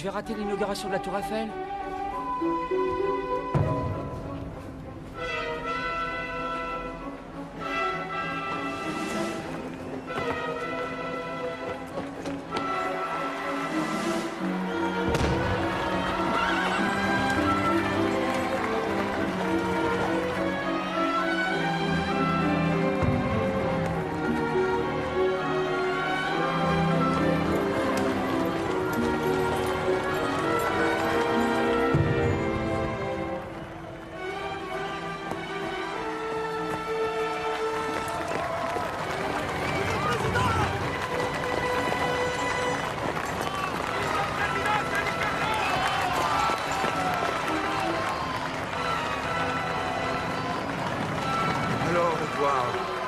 Je vais rater l'inauguration de la Tour Eiffel.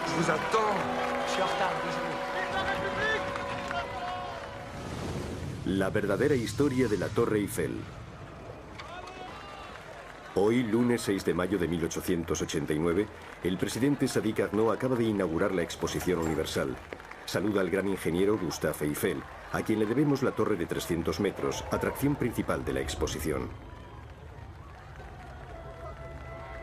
Je vous attends. Je suis en retard, désolé. La verdadera historia de la Torre Eiffel. Hoy, lunes 6 de mayo de 1889, el presidente Sadi Carnot acaba de inaugurar la Exposición Universal. Saluda al gran ingeniero Gustave Eiffel, a quien le debemos la torre de 300 metros, atracción principal de la exposición.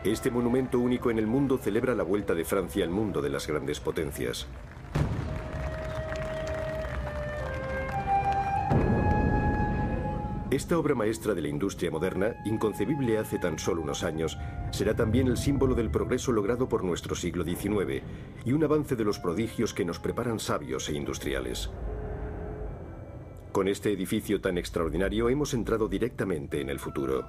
Este monumento único en el mundo celebra la vuelta de Francia al mundo de las grandes potencias. Esta obra maestra de la industria moderna, inconcebible hace tan solo unos años, será también el símbolo del progreso logrado por nuestro siglo XIX y un avance de los prodigios que nos preparan sabios e industriales. Con este edificio tan extraordinario hemos entrado directamente en el futuro.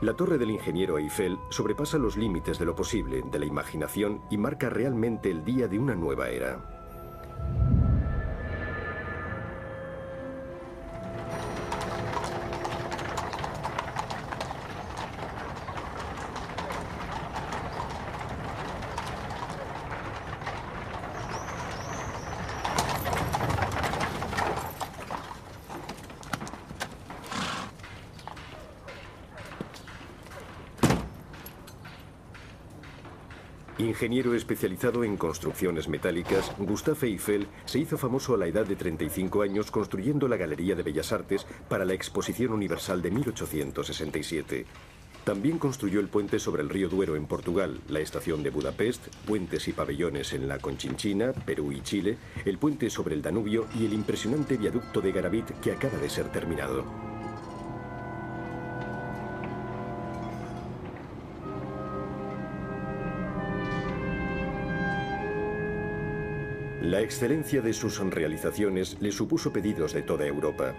La torre del ingeniero Eiffel sobrepasa los límites de lo posible, de la imaginación, y marca realmente el día de una nueva era. Ingeniero especializado en construcciones metálicas, Gustave Eiffel se hizo famoso a la edad de 35 años construyendo la Galería de Bellas Artes para la Exposición Universal de 1867. También construyó el puente sobre el río Duero en Portugal, la estación de Budapest, puentes y pabellones en la Conchinchina, Perú y Chile, el puente sobre el Danubio y el impresionante viaducto de Garavit que acaba de ser terminado. La excelencia de sus realizaciones le supuso pedidos de toda Europa.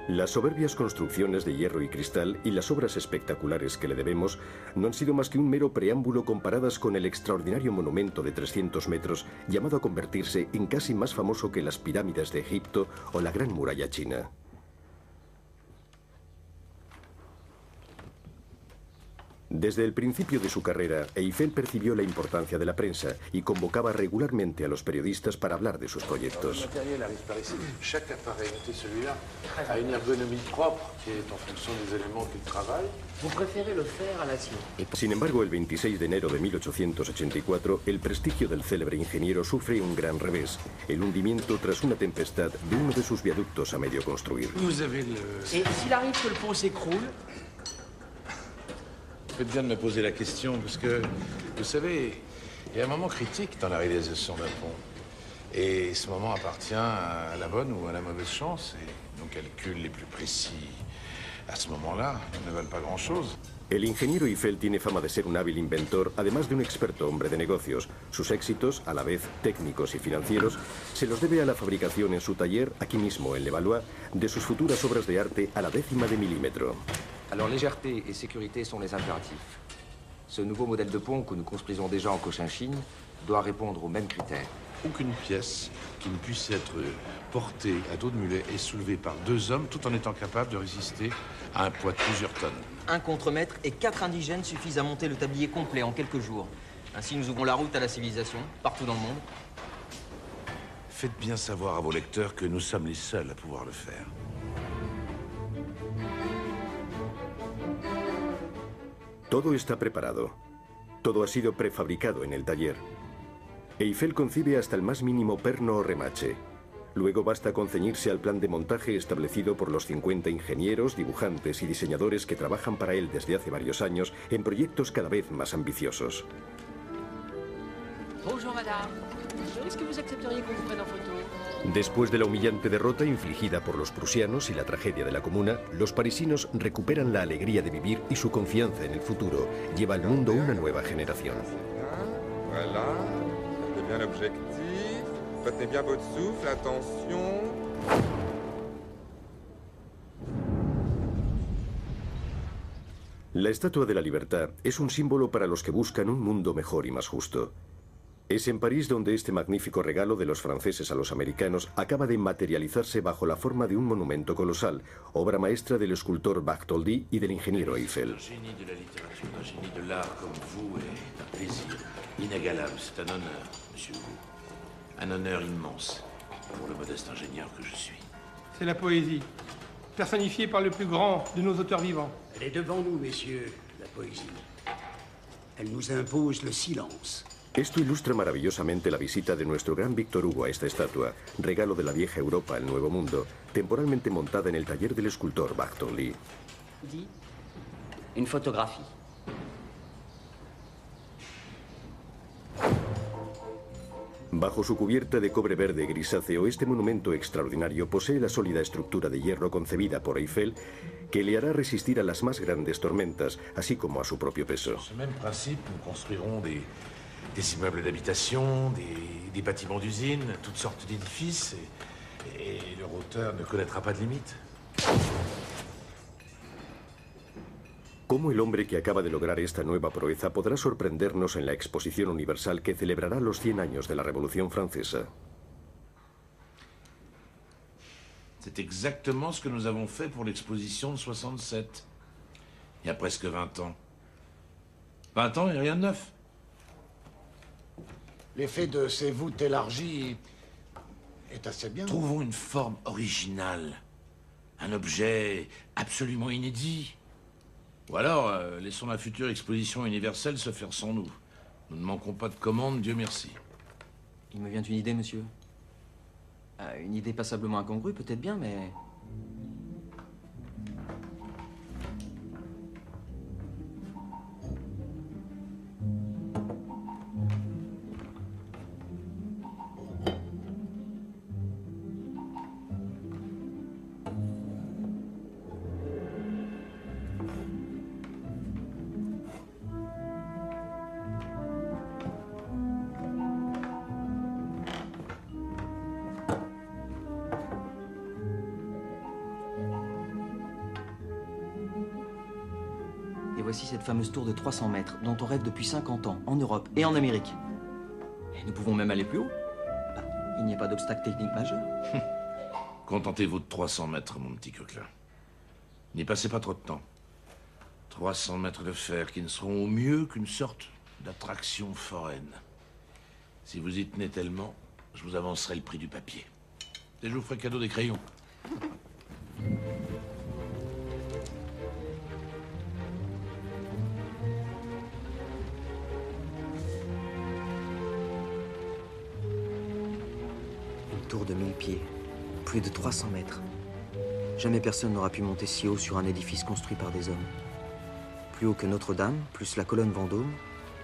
Las soberbias construcciones de hierro y cristal y las obras espectaculares que le debemos no han sido más que un mero preámbulo comparadas con el extraordinario monumento de 300 metros llamado a convertirse en casi más famoso que las pirámides de Egipto o la Gran Muralla China. Desde el principio de su carrera, Eiffel percibió la importancia de la prensa y convocaba regularmente a los periodistas para hablar de sus proyectos. Sin embargo, el 26 de enero de 1884, el prestigio del célebre ingeniero sufre un gran revés, el hundimiento tras una tempestad de uno de sus viaductos a medio construir. Et s'il arrive que le pont s'écroule? Faites bien de me poser la question, parce que, vous savez, il y a un moment critique dans la réalisation d'un pont. Et ce moment appartient à la bonne ou à la mauvaise chance. Et nos calculs les plus précis, à ce moment-là, ne valent pas grand-chose. El ingeniero Eiffel tiene fama de ser un hábil inventor, además de un experto hombre de negocios. Sus éxitos, a la vez técnicos y financieros, se los debe a la fabricación en su taller, aquí mismo en Levallois, de sus futuras obras de arte a la décima de milímetro. Alors légèreté et sécurité sont les impératifs. Ce nouveau modèle de pont que nous construisons déjà en Cochinchine doit répondre aux mêmes critères. Aucune pièce qui ne puisse être portée à dos de mulet et soulevée par deux hommes tout en étant capable de résister à un poids de plusieurs tonnes. Un contremaître et 4 indigènes suffisent à monter le tablier complet en quelques jours. Ainsi, nous ouvrons la route à la civilisation, partout dans le monde. Faites bien savoir à vos lecteurs que nous sommes les seuls à pouvoir le faire. Todo está preparado. Todo ha sido prefabricado en el taller. Eiffel concibe hasta el más mínimo perno o remache. Luego basta con ceñirse al plan de montaje establecido por los 50 ingenieros, dibujantes y diseñadores que trabajan para él desde hace varios años en proyectos cada vez más ambiciosos. Bonjour, madame. Est-ce que vous accepteriez qu'on vous prenne en photo? Después de la humillante derrota infligida por los prusianos y la tragedia de la Comuna, los parisinos recuperan la alegría de vivir y su confianza en el futuro lleva al mundo una nueva generación. Voilà. Gardez bien l'objectif. Retenez bien votre souffle. Attention. La Estatua de la Libertad es un símbolo para los que buscan un mundo mejor y más justo. Es en París donde este magnífico regalo de los franceses a los americanos acaba de materializarse bajo la forma de un monumento colosal, obra maestra del escultor Bartholdi y del ingeniero Eiffel. Un génie de la littérature, un génie de l'art comme vous est un plaisir inégalable. C'est un honneur, monsieur Hugo. Un honneur immense pour le modeste ingénieur que je suis. C'est la poésie, personnifiée par le plus grand de nos auteurs vivants. Elle est devant nous, messieurs, la poésie. Elle nous impose le silence. Esto ilustra maravillosamente la visita de nuestro gran Víctor Hugo a esta estatua, regalo de la vieja Europa al Nuevo Mundo, temporalmente montada en el taller del escultor Bartholdi. Dit une photographie. Bajo su cubierta de cobre verde grisáceo, este monumento extraordinario posee la sólida estructura de hierro concebida por Eiffel que le hará resistir a las más grandes tormentas, así como a su propio peso. Sur ce même principe, nous construirons des immeubles d'habitation, des bâtiments d'usine, toutes sortes d'édifices, et leur hauteur ne connaîtra pas de limite. ¿Cómo el hombre que acaba de lograr esta nueva proeza podrá sorprendernos en la exposición universal que celebrará los 100 años de la Revolución Francesa? C'est exactement ce que nous avons fait pour l'exposition de 67. Il y a presque 20 ans. 20 ans et rien de neuf. L'effet de ces voûtes élargies est assez bien. Trouvons une forme originale. Un objet absolument inédit. Ou alors, laissons la future exposition universelle se faire sans nous. Nous ne manquons pas de commandes, Dieu merci. Il me vient une idée, monsieur. Une idée passablement incongrue, peut-être bien, mais... Et voici cette fameuse tour de 300 mètres, dont on rêve depuis 50 ans, en Europe et en Amérique. Et nous pouvons même aller plus haut. Bah, il n'y a pas d'obstacle technique majeur. Contentez-vous de 300 mètres, mon petit coquelin. N'y passez pas trop de temps. 300 mètres de fer qui ne seront au mieux qu'une sorte d'attraction foraine. Si vous y tenez tellement, je vous avancerai le prix du papier. Et je vous ferai cadeau des crayons. Une tour de 1000 pieds, plus de 300 mètres. Jamais personne n'aura pu monter si haut sur un édifice construit par des hommes. Plus haut que Notre-Dame, plus la colonne Vendôme,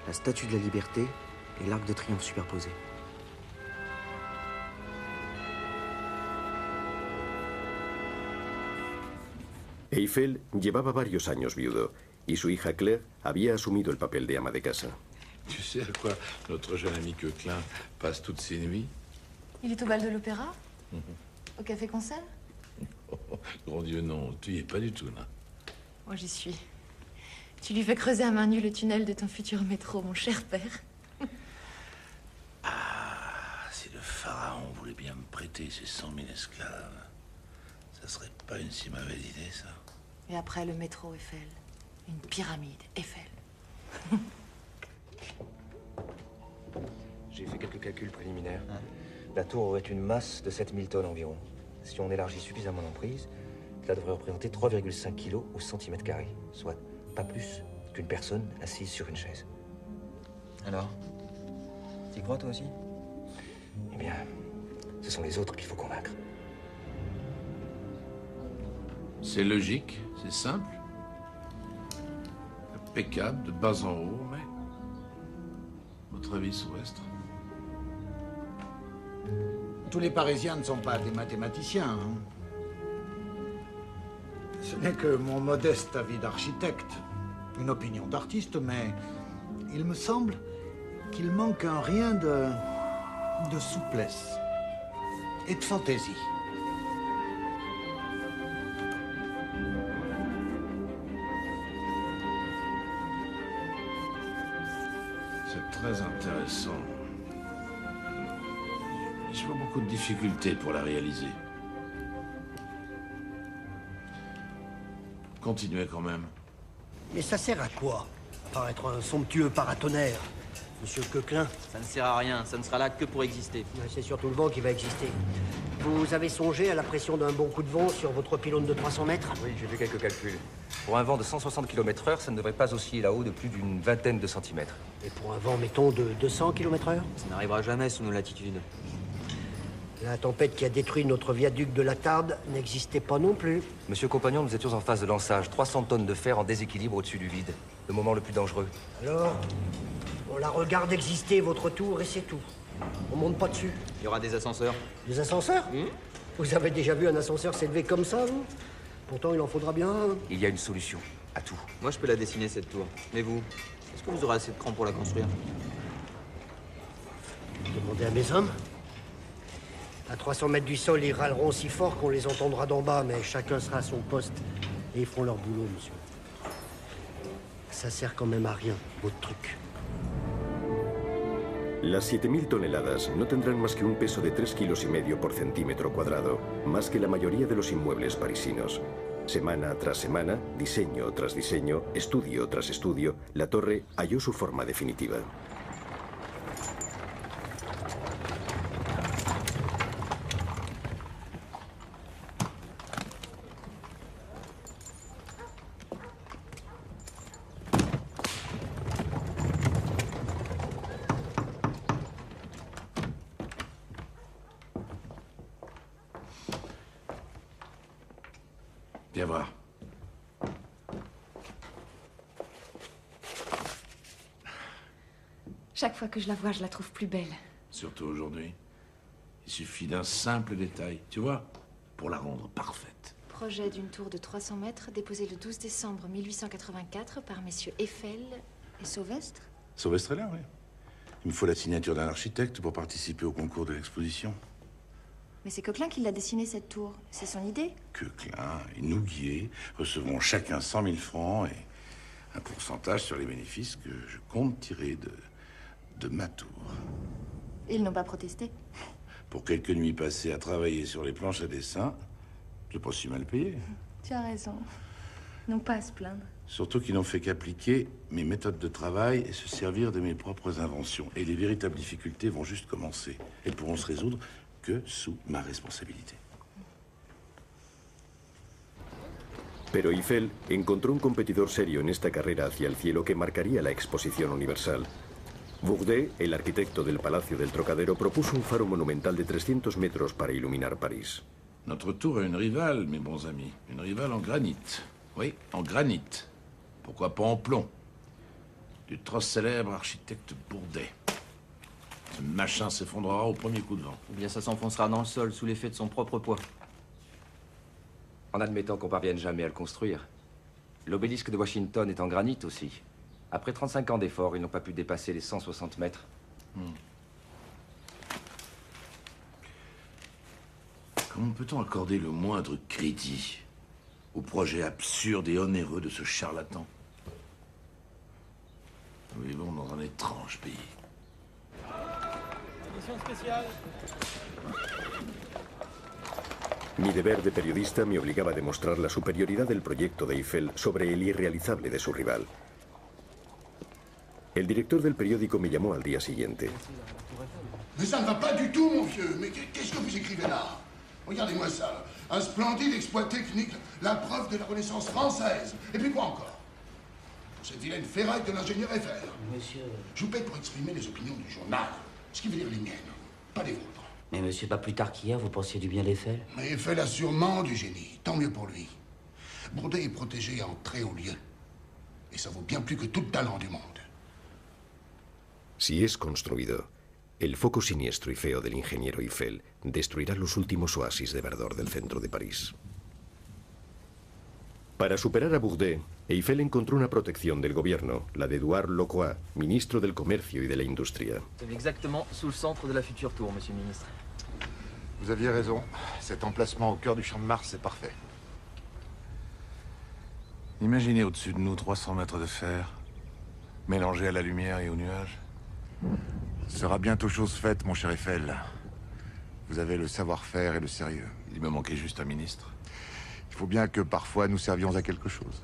la Statue de la Liberté et l'Arc de Triomphe superposé. Eiffel llevaba varios años viudo y su hija Claire había asumido el papel de ama de casa. Tu sais à quoi notre jeune ami Coquelin passe toutes ses nuits? Il est au bal de l'opéra? Au café-concert? Oh, grand Dieu, non, tu y es pas du tout, là. Moi, j'y suis. Tu lui fais creuser à main nue le tunnel de ton futur métro, mon cher père. Ah, si le pharaon voulait bien me prêter ses 100 000 esclaves, ça serait pas une si mauvaise idée, ça. Et après, le métro Eiffel. Une pyramide Eiffel. J'ai fait quelques calculs préliminaires. La tour aurait une masse de 7000 tonnes environ. Si on élargit suffisamment l'emprise, cela devrait représenter 3,5 kilos au centimètre carré, soit pas plus qu'une personne assise sur une chaise. Alors? T'y crois, toi aussi? Eh bien, Ce sont les autres qu'il faut convaincre. C'est logique, c'est simple. Impeccable, de bas en haut, mais... Votre avis, Sauvestre? Tous les Parisiens ne sont pas des mathématiciens. Hein. Ce n'est que mon modeste avis d'architecte, une opinion d'artiste, mais il me semble qu'il manque un rien de souplesse et de fantaisie. C'est très intéressant. Je vois beaucoup de difficultés pour la réaliser. Continuez quand même. Mais ça sert à quoi? À part être un somptueux paratonnerre, monsieur Coquelin? Ça ne sert à rien, ça ne sera là que pour exister. C'est surtout le vent qui va exister. Vous avez songé à la pression d'un bon coup de vent sur votre pylône de 300 mètres? Oui, j'ai fait quelques calculs. Pour un vent de 160 km/h, ça ne devrait pas osciller là-haut de plus d'une vingtaine de centimètres. Et pour un vent, mettons, de 200 km/h? Ça n'arrivera jamais sous nos latitudes. La tempête qui a détruit notre viaduc de la Tarde n'existait pas non plus. Monsieur Compagnon, nous étions en phase de lançage. 300 tonnes de fer en déséquilibre au-dessus du vide. Le moment le plus dangereux. Alors, on la regarde exister, votre tour, et c'est tout. On monte pas dessus. Il y aura des ascenseurs. Des ascenseurs? Vous avez déjà vu un ascenseur s'élever comme ça, vous? Pourtant, il en faudra bien un. Il y a une solution à tout. Moi, je peux la dessiner, cette tour. Mais vous, est-ce que vous aurez assez de cran pour la construire? Demandez à mes hommes. À 300 mètres du sol, ils râleront si fort qu'on les entendra d'en bas, mais chacun sera à son poste. Et ils feront leur boulot, monsieur. Ça sert quand même à rien, votre truc. Las 7.000 toneladas no tendrán más que un peso de 3,5 kilos por centímetro cuadrado, más que la mayoría de los inmuebles parisinos. Semana tras semana, diseño tras diseño, estudio tras estudio, la torre halló su forma definitiva. Viens voir. Chaque fois que je la vois, je la trouve plus belle. Surtout aujourd'hui. Il suffit d'un simple détail, tu vois, pour la rendre parfaite. Projet d'une tour de 300 mètres déposé le 12 décembre 1884 par messieurs Eiffel et Sauvestre. Sauvestre est là, oui. Il me faut la signature d'un architecte pour participer au concours de l'exposition. Mais c'est Coquelin qui l'a dessiné, cette tour. C'est son idée. Coquelin et nous, Guillet, recevrons chacun 100 000 francs et un pourcentage sur les bénéfices que je compte tirer de ma tour. Ils n'ont pas protesté. Pour quelques nuits passées à travailler sur les planches à dessin, c'est pas si mal payé. Tu as raison. Ils n'ont pas à se plaindre. Surtout qu'ils n'ont fait qu'appliquer mes méthodes de travail et se servir de mes propres inventions. Et les véritables difficultés vont juste commencer. Elles pourront se résoudre que sous ma responsabilité. Pero Eiffel encontró un competidor serio en esta carrera hacia el cielo que marcaría la exposición universal. Bourdet, el arquitecto del Palacio del Trocadero, propuso un faro monumental de 300 metros para iluminar París. Notre tour a une rivale, mes bons amis. Une rivale en granit. Oui, en granit. Pourquoi pas en plomb? Du trop célèbre architecte Bourdet. Ce machin s'effondrera au premier coup de vent. Ou bien ça s'enfoncera dans le sol sous l'effet de son propre poids. En admettant qu'on parvienne jamais à le construire. L'obélisque de Washington est en granit aussi. Après 35 ans d'efforts, ils n'ont pas pu dépasser les 160 mètres. Comment peut-on accorder le moindre crédit au projet absurde et onéreux de ce charlatan? Nous vivons dans un étrange pays. Édition spéciale. Mi deber de periodista me obligaba a demostrar la superioridad del proyecto de Eiffel sobre el irrealizable de su rival. El director del periódico me llamó al día siguiente. Mais ça ne va pas du tout, mon vieux. Mais qu'est-ce que vous écrivez là? Regardez-moi ça. Un splendide exploit technique, la preuve de la Renaissance française. Et puis quoi encore? Cette vilaine ferraille de l'ingénieur Eiffel. Monsieur... Je vous paye pour exprimer les opinions du journal. Ce qui veut dire les miennes, pas les vôtres. Mais monsieur, pas plus tard qu'hier, vous pensiez du bien d'Eiffel? Mais Eiffel a sûrement du génie. Tant mieux pour lui. Bourdet est protégé en très haut lieu. Et ça vaut bien plus que tout le talent du monde. Si es construido, el foco siniestro y feo del ingeniero Eiffel destruirá los últimos oasis de verdor del centro de París. Para superar a Bourdet, Eiffel encontró una protección del gobierno, la de Édouard Locroix, ministro del Comercio y de la Industria. Vous êtes exactement sous le centre de la future tour, monsieur le ministre. Vous aviez raison. Cet emplacement au cœur du champ de Mars, c'est parfait. Imaginez au-dessus de nous 300 mètres de fer, mélangés à la lumière et aux nuages. Ce sera bientôt chose faite, mon cher Eiffel. Vous avez le savoir-faire et le sérieux. Il me manquait juste un ministre. Il faut bien que parfois nous servions à quelque chose.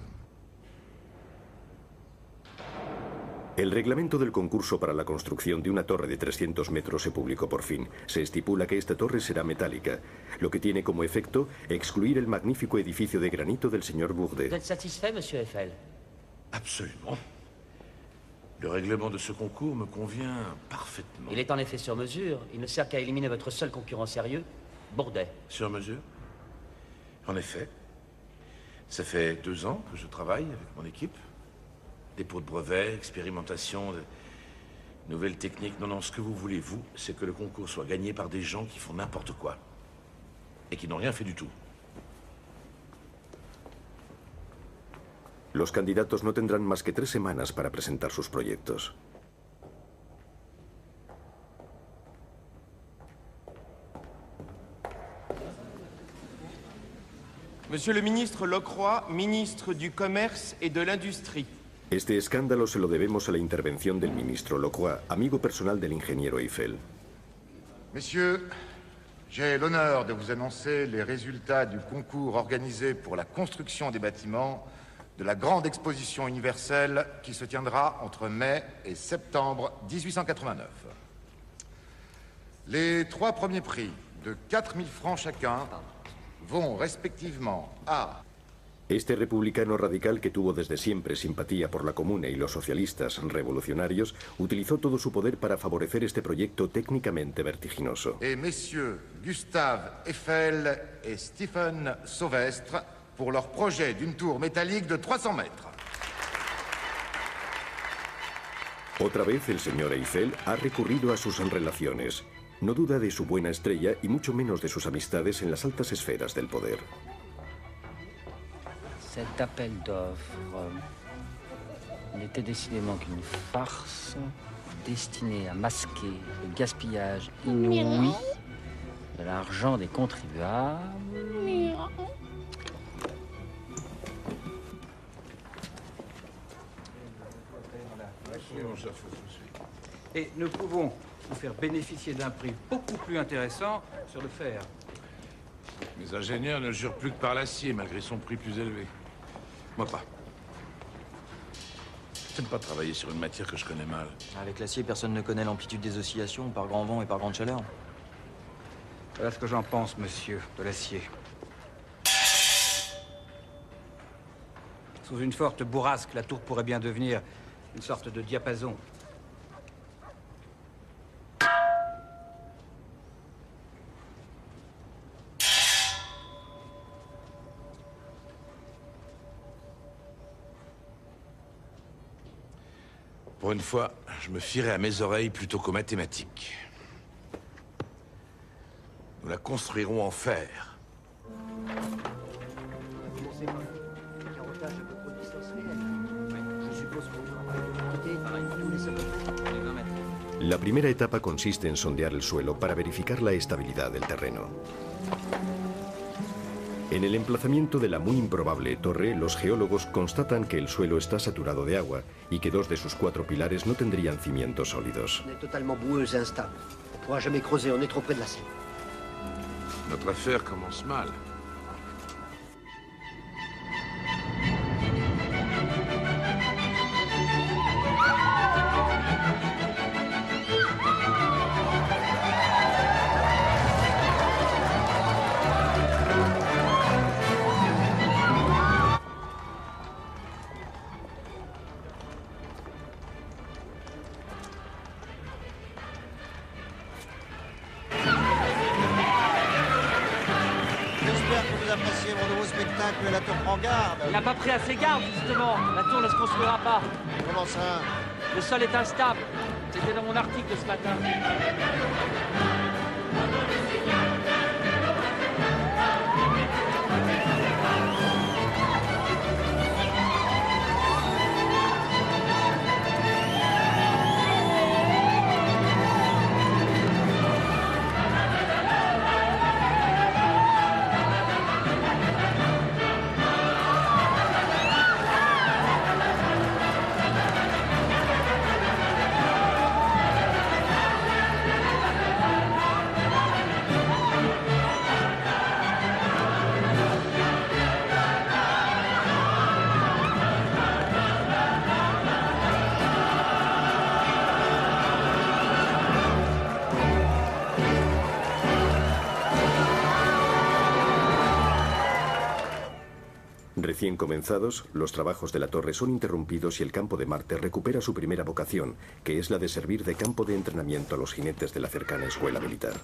El reglamento del concurso para la construcción de una torre de 300 metros se publicó por fin. Se estipula que esta torre será metálica, lo que tiene como efecto excluir el magnífico edificio de granito del señor Bourdet. Vous êtes satisfait, monsieur Eiffel? Absolument. Le règlement de ce concours me convient parfaitement. Il est en effet sur mesure. Il ne sert qu'à éliminer votre seul concurrent sérieux, Bourdet. Sur mesure? En effet. Ça fait 2 ans que je travaille avec mon équipe. Dépôt de brevets, expérimentation, de nouvelles techniques. Non, ce que vous voulez, vous, c'est que le concours soit gagné par des gens qui font n'importe quoi. Et qui n'ont rien fait du tout. Los candidatos no tendrán más que 3 semanas para presentar sus proyectos. Monsieur le ministre Locroix, ministre du Commerce et de l'Industrie. Este escándalo se lo debemos a la intervención del ministro Locroix, amigo personal del ingeniero Eiffel. Messieurs, j'ai l'honneur de vous annoncer les résultats du concours organisé pour la construction des bâtiments de la grande exposition universelle qui se tiendra entre mai et septembre 1889. Les 3 premiers prix de 4 000 francs chacun vont respectivement a... Este republicano radical que tuvo desde siempre simpatía por la Comuna y los socialistas revolucionarios utilizó todo su poder para favorecer este proyecto técnicamente vertiginoso. Et messieurs Gustave Eiffel et Stephen Sauvestre pour leur projet d'une tour métallique de 300 mètres. Otra vez el señor Eiffel ha recurrido a sus relaciones. No duda de su buena estrella y mucho menos de sus amistades en las altas esferas del poder. Cet appel d'offres n'était décidément qu'une farce destinée à masquer le gaspillage inouï de l'argent des contribuables. Et nous pouvons vous faire bénéficier d'un prix beaucoup plus intéressant sur le fer. Mes ingénieurs ne jurent plus que par l'acier, malgré son prix plus élevé. Moi pas. Je n'aime pas travailler sur une matière que je connais mal. Avec l'acier, personne ne connaît l'amplitude des oscillations par grand vent et par grande chaleur. Voilà ce que j'en pense, monsieur, de l'acier. Sous une forte bourrasque, la tour pourrait bien devenir une sorte de diapason. Pour une fois, je me fierai à mes oreilles plutôt qu'aux mathématiques. Nous la construirons en fer. La primera etapa consiste en sondear el suelo para verificar la estabilidad del terreno. En el emplazamiento de la muy improbable torre, los geólogos constatan que el suelo está saturado de agua y que 2 de sus 4 pilares no tendrían cimientos sólidos. On est totalement boueuse et instable. On ne pourra jamais creuser, on est trop près de l'acier. Notre affaire commence mal. spectacle, la tour prend garde. Il n'a pas pris assez garde, justement. La tour ne se construira pas. Comment ça? Le sol est instable. C'était dans mon article de ce matin. Recién comenzados, los trabajos de la torre son interrumpidos y el campo de Marte recupera su primera vocación, que es la de servir de campo de entrenamiento a los jinetes de la cercana escuela militar.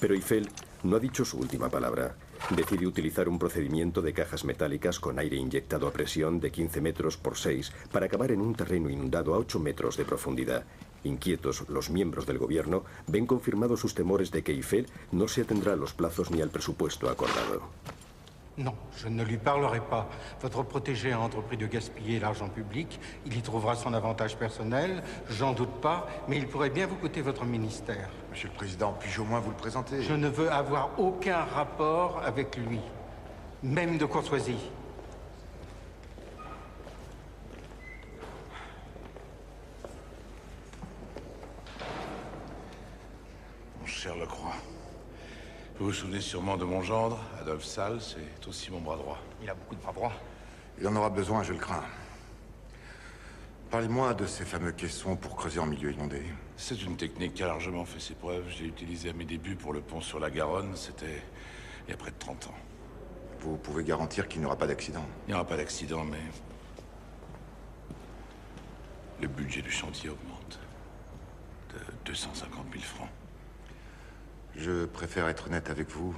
Pero Eiffel no ha dicho su última palabra. Decide utilizar un procedimiento de cajas metálicas con aire inyectado a presión de 15 metros por 6 para acabar en un terreno inundado a 8 metros de profundidad. Inquietos, los miembros del gobierno ven confirmados sus temores de que Eiffel no se atendrá a los plazos ni al presupuesto acordado. Non, je ne lui parlerai pas. Votre protégé a entrepris de gaspiller l'argent public. Il y trouvera son avantage personnel, j'en doute pas, mais il pourrait bien vous coûter votre ministère. Monsieur le Président, puis-je au moins vous le présenter? Je ne veux avoir aucun rapport avec lui, même de courtoisie. Mon cher Lecroix, vous vous souvenez sûrement de mon gendre, Adolphe Salle, c'est aussi mon bras droit. Il a beaucoup de bras droits. Il en aura besoin, je le crains. Parlez-moi de ces fameux caissons pour creuser en milieu inondé. C'est une technique qui a largement fait ses preuves. J'ai utilisé à mes débuts pour le pont sur la Garonne, c'était il y a près de 30 ans. Vous pouvez garantir qu'il n'y aura pas d'accident? Il n'y aura pas d'accident, mais le budget du chantier augmente de 250 000 francs. Je préfère être honnête avec vous.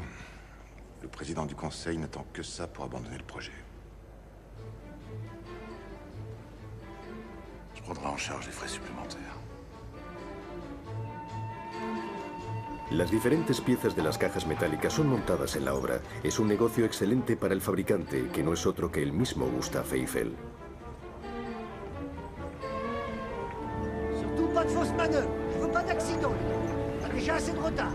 Le président du conseil n'attend que ça pour abandonner le projet. Je prendrai en charge les frais supplémentaires. Las diferentes piezas de las cajas metálicas son montadas en la obra. Es un negocio excelente para el fabricante, que no es otro que el mismo Gustave Eiffel. Surtout pas de fausse manœuvre. Je veux pas d'accident. On a déjà assez de retard.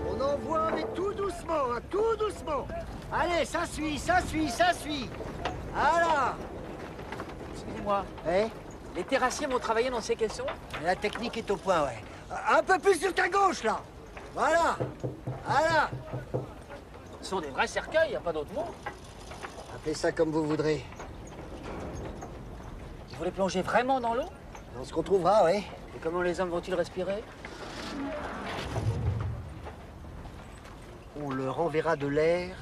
On envoie, mais tout doucement, hein, tout doucement. Allez, ça suit, ça suit, ça suit. Voilà. Excusez-moi. Eh? Les terrassiers vont travailler dans ces caissons? La technique est au point, ouais. Un peu plus sur ta gauche, là. Voilà. Voilà. Ce sont des vrais cercueils, y a pas d'autre mot. Appelez ça comme vous voudrez. Ils vont les plonger vraiment dans l'eau? Dans ce qu'on trouvera, ouais. Et comment les hommes vont-ils respirer? On leur enverra de l'air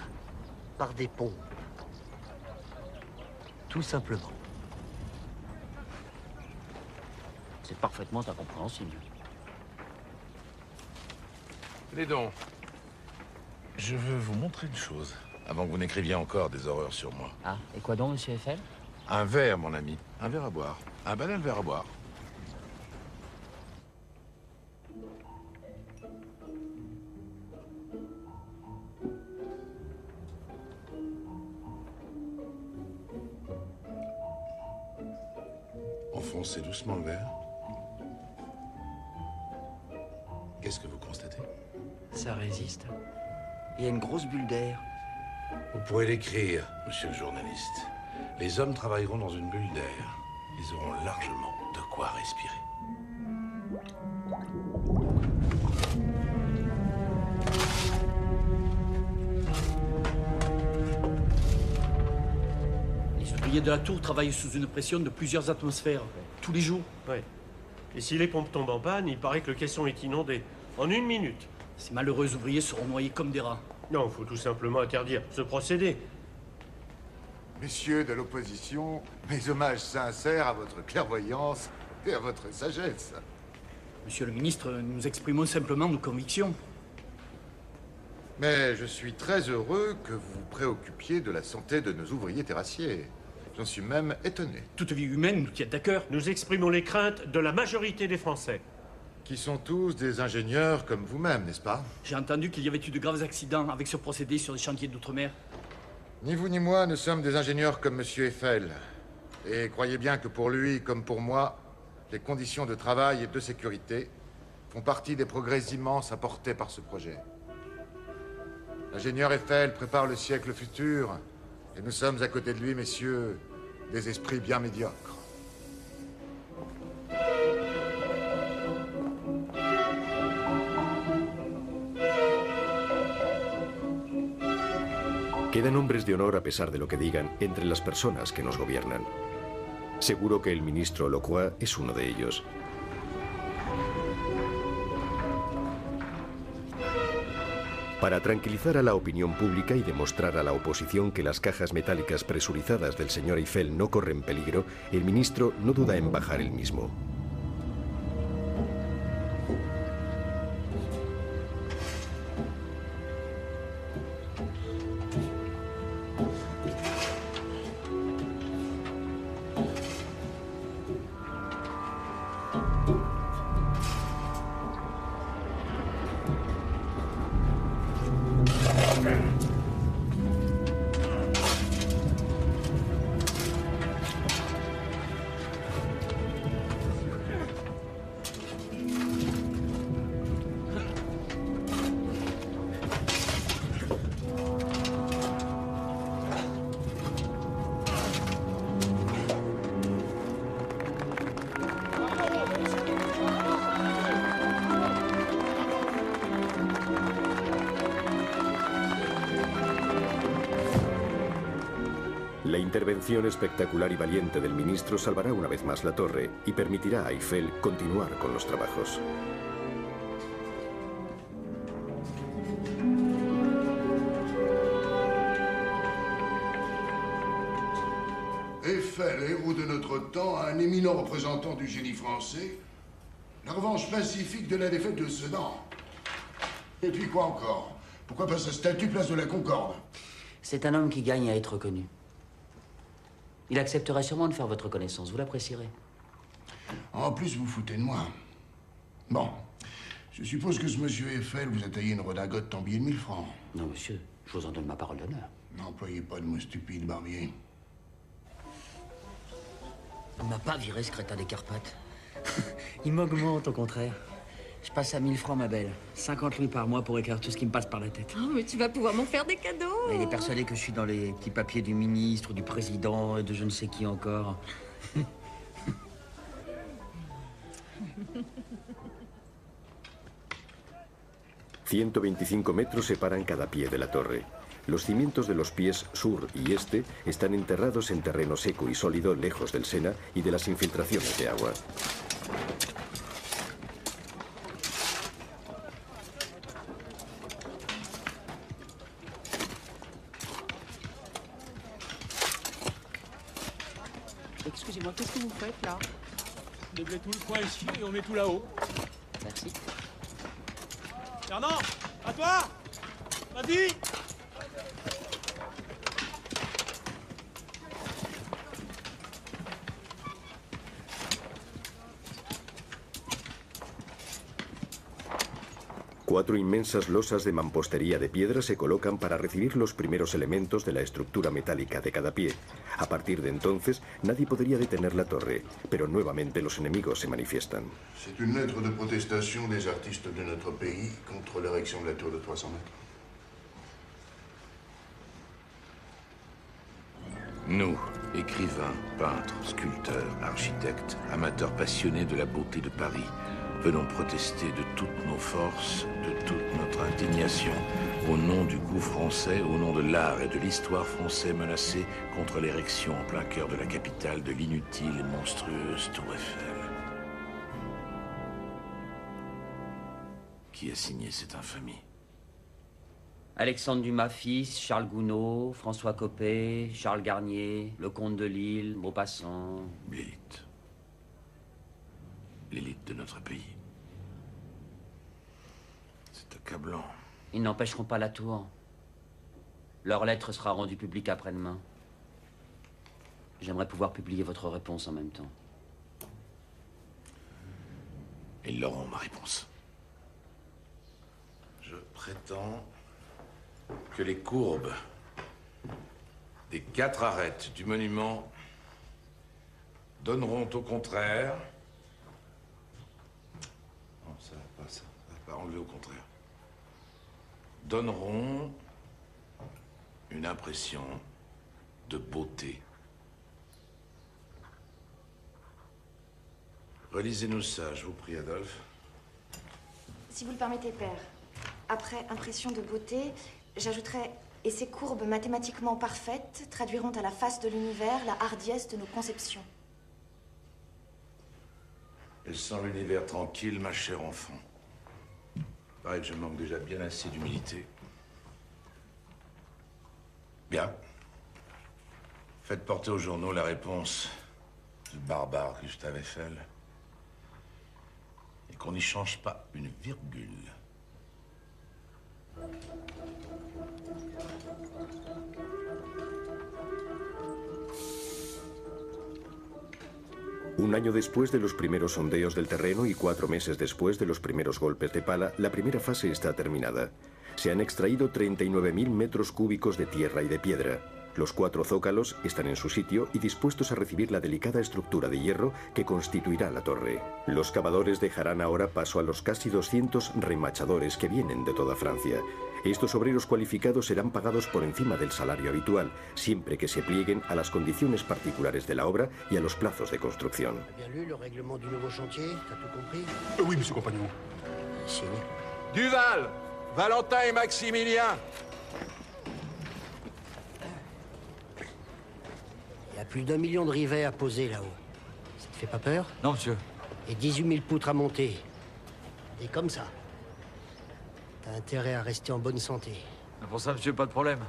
par des pompes. Tout simplement. C'est parfaitement incompréhensible. Les dons. Je veux vous montrer une chose, avant que vous n'écriviez encore des horreurs sur moi. Ah, et quoi donc, monsieur Eiffel? Un verre, mon ami. Un verre à boire. Un banal verre à boire. Enfoncez doucement le verre. Qu'est-ce que vous constatez? Ça résiste. Il y a une grosse bulle d'air. Vous pourrez l'écrire, monsieur le journaliste. Les hommes travailleront dans une bulle d'air. Ils auront largement de quoi respirer. Les ouvriers de la tour travaillent sous une pression de plusieurs atmosphères, tous les jours. Ouais. Et si les pompes tombent en panne, il paraît que le caisson est inondé. En 1 minute. Ces malheureux ouvriers seront noyés comme des rats. Non, il faut tout simplement interdire ce procédé. Messieurs de l'opposition, mes hommages sincères à votre clairvoyance et à votre sagesse. Monsieur le ministre, nous exprimons simplement nos convictions. Mais je suis très heureux que vous vous préoccupiez de la santé de nos ouvriers terrassiers. J'en suis même étonné. Toute vie humaine nous tient à cœur. Nous exprimons les craintes de la majorité des Français. Qui sont tous des ingénieurs comme vous-même, n'est-ce pas? J'ai entendu qu'il y avait eu de graves accidents avec ce procédé sur les chantiers d'outre-mer. Ni vous ni moi ne sommes des ingénieurs comme Monsieur Eiffel. Et croyez bien que pour lui, comme pour moi, les conditions de travail et de sécurité font partie des progrès immenses apportés par ce projet. L'ingénieur Eiffel prépare le siècle futur, et nous sommes à côté de lui, messieurs, des esprits bien médiocres. Quedan hombres de honor, a pesar de lo que digan, entre las personas que nos gobiernan. Seguro que el ministro Locroix es uno de ellos. Para tranquilizar a la opinión pública y demostrar a la oposición que las cajas metálicas presurizadas del señor Eiffel no corren peligro, el ministro no duda en bajar el mismo. La intervención espectacular y valiente del ministro salvará una vez más la torre y permitirá a Eiffel continuar con los trabajos. Eiffel, héros de notre temps, un éminent représentant du génie français, la revanche pacifique de la défaite de Sedan. Et puis quoi encore? Pourquoi pas sa statue place de la Concorde? C'est un homme qui gagne à être connu. Il accepterait sûrement de faire votre connaissance, vous l'apprécierez. En plus, vous foutez de moi. Bon, je suppose que ce monsieur Eiffel vous a taillé une redingote en billets de 1000 francs. Non, monsieur, je vous en donne ma parole d'honneur. N'employez pas de mots stupides, Barbier. On m'a pas viré ce crétin des Carpates. Il m'augmente, au contraire. Je passe à 1000 francs, ma belle. 50 louis par mois pour écrire tout ce qui me passe par la tête. Oh, mais tu vas pouvoir m'en faire des cadeaux. Mais il est persuadé que je suis dans les petits papiers du ministre, du président et de je ne sais qui encore. 125 metros separan cada pie de la torre. Los cimientos de los pies sur y este están enterrados en terreno seco y sólido, lejos del Sena y de las infiltraciones de agua. Excusez-moi, qu'est-ce que vous faites là? On déblaye tout le coin ici et on met tout là-haut. Merci. Fernand, à toi! Vas-y! Cuatro inmensas losas de mampostería de piedra se colocan para recibir los primeros elementos de la estructura metálica de cada pie. A partir de entonces, nadie podría detener la torre, pero nuevamente los enemigos se manifiestan. C'est une lettre de protestation des artistes de notre pays contre l'érection de la tour de 300 mètres. Nous, écrivains, peintres, sculpteurs, architectes, amateurs passionnés de la beauté de Paris, venons protester de toutes nos forces, de toute notre indignation, au nom du goût français, au nom de l'art et de l'histoire français menacés contre l'érection en plein cœur de la capitale de l'inutile et monstrueuse Tour Eiffel. Qui a signé cette infamie? Alexandre Dumas fils, Charles Gounod, François Copé, Charles Garnier, le comte de Lille, Maupassant. L'élite. L'élite de notre pays. C'est accablant. Ils n'empêcheront pas la tour. Leur lettre sera rendue publique après-demain. J'aimerais pouvoir publier votre réponse en même temps. Ils l'auront, ma réponse. Je prétends que les courbes des 4 arêtes du monument donneront au contraire... Non, ça va pas, ça. Ça va pas enlever au contraire. Donneront une impression de beauté. Relisez-nous ça, je vous prie, Adolphe. Si vous le permettez, père. Après impression de beauté, j'ajouterais « Et ces courbes mathématiquement parfaites traduiront à la face de l'univers la hardiesse de nos conceptions. » Elle sent l'univers tranquille, ma chère enfant. Paraît que je manque déjà bien assez d'humilité. Bien. Faites porter aux journaux la réponse du barbare Gustave Eiffel. Et qu'on n'y change pas une virgule. Un año después de los primeros sondeos del terreno y 4 meses después de los primeros golpes de pala, la primera fase está terminada. Se han extraído 39.000 metros cúbicos de tierra y de piedra. Los 4 zócalos están en su sitio y dispuestos a recibir la delicada estructura de hierro que constituirá la torre. Los cavadores dejarán ahora paso a los casi 200 remachadores que vienen de toda Francia. Estos obreros cualificados serán pagados por encima del salario habitual, siempre que se plieguen a las condiciones particulares de la obra y a los plazos de construcción. Bien lu le règlement du nouveau chantier, t'as tout compris? Oui, monsieur Compagnon. Signe. Duval, Valentin et Maximilien. Il y a plus d'1 million de rivets à poser là-haut. Ça te fait pas peur? Non, monsieur. Et 18 000 poutres à monter. Et comme ça. T'as intérêt à rester en bonne santé. Pour ça, monsieur, pas de problème.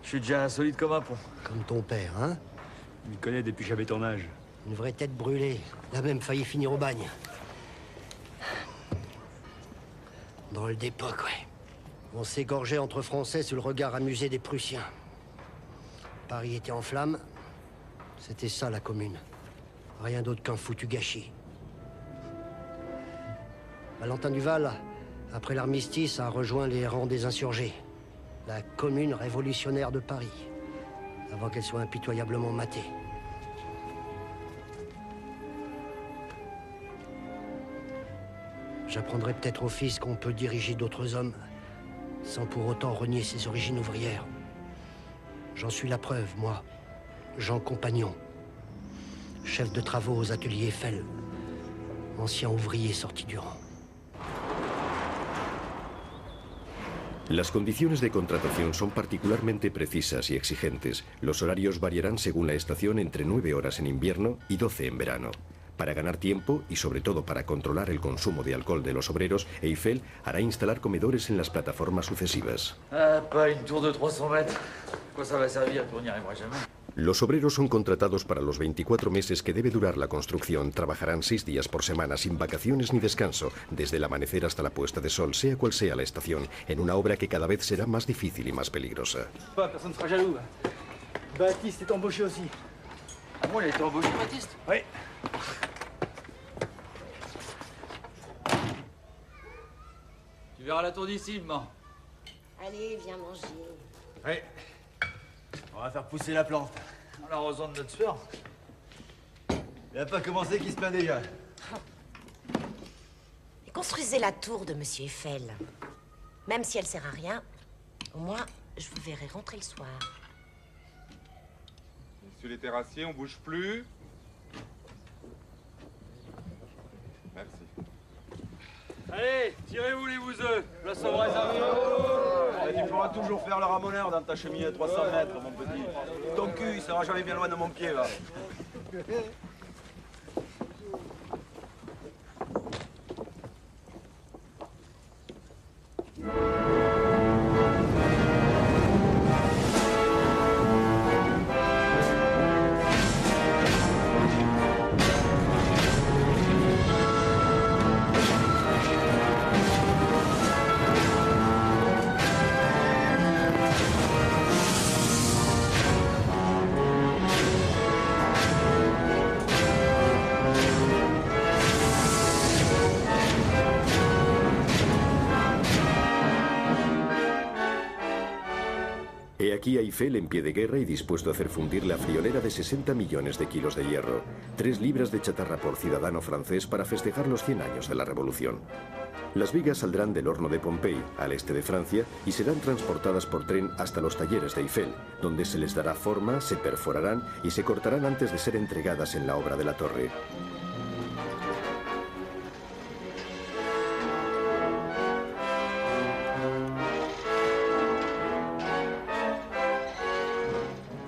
Je suis déjà solide comme un pont. Comme ton père, hein? Il me connaît depuis que j'avais ton âge. Une vraie tête brûlée. Il a même failli finir au bagne. Drôle d'époque, ouais. On s'égorgeait entre Français sous le regard amusé des Prussiens. Paris était en flammes. C'était ça, la commune. Rien d'autre qu'un foutu gâchis. Valentin Duval, après l'armistice, a rejoint les rangs des insurgés. La commune révolutionnaire de Paris. Avant qu'elle soit impitoyablement matée. J'apprendrai peut-être au fils qu'on peut diriger d'autres hommes, sans pour autant renier ses origines ouvrières. J'en suis la preuve, moi, Jean Compagnon, chef de travaux aux ateliers Eiffel, ancien ouvrier sorti du rang. Las condiciones de contratación son particularmente precisas y exigentes. Los horarios variarán según la estación entre 9 horas en invierno y 12 en verano. Para ganar tiempo y sobre todo para controlar el consumo de alcohol de los obreros, Eiffel hará instalar comedores en las plataformas sucesivas. Ah, pas une tour de 300 mètres. Quoi ça va servir? On n'y arrivera jamais. Los obreros son contratados para los 24 meses que debe durar la construcción. Trabajarán 6 días por semana, sin vacaciones ni descanso, desde el amanecer hasta la puesta de sol, sea cual sea la estación, en una obra que cada vez será más difícil y más peligrosa. Personne ne sera jaloux. Baptiste est embauché aussi. Ah bon, il a été embauché, Baptiste? Oui. Tu verras la tour d'ici, maman. Allez, viens manger. Oui. On va faire pousser la plante. On a raison de notre sueur. Il a pas commencé qu'il se plaint déjà. Et construisez la tour de Monsieur Eiffel. Même si elle sert à rien, au moins, je vous verrai rentrer le soir. Monsieur les terrassiers, on bouge plus. Merci. Allez, tirez-vous les bouseux. Place au réservé. Tu pourras toujours faire le ramoneur dans ta cheminée à 300 mètres, mon petit. Ton cul, il sera jamais bien loin de mon pied, va. aquí a Eiffel en pie de guerra y dispuesto a hacer fundir la friolera de 60 millones de kilos de hierro, 3 libras de chatarra por ciudadano francés para festejar los 100 años de la Revolución. Las vigas saldrán del horno de Pompey, al este de Francia, y serán transportadas por tren hasta los talleres de Eiffel, donde se les dará forma, se perforarán y se cortarán antes de ser entregadas en la obra de la torre.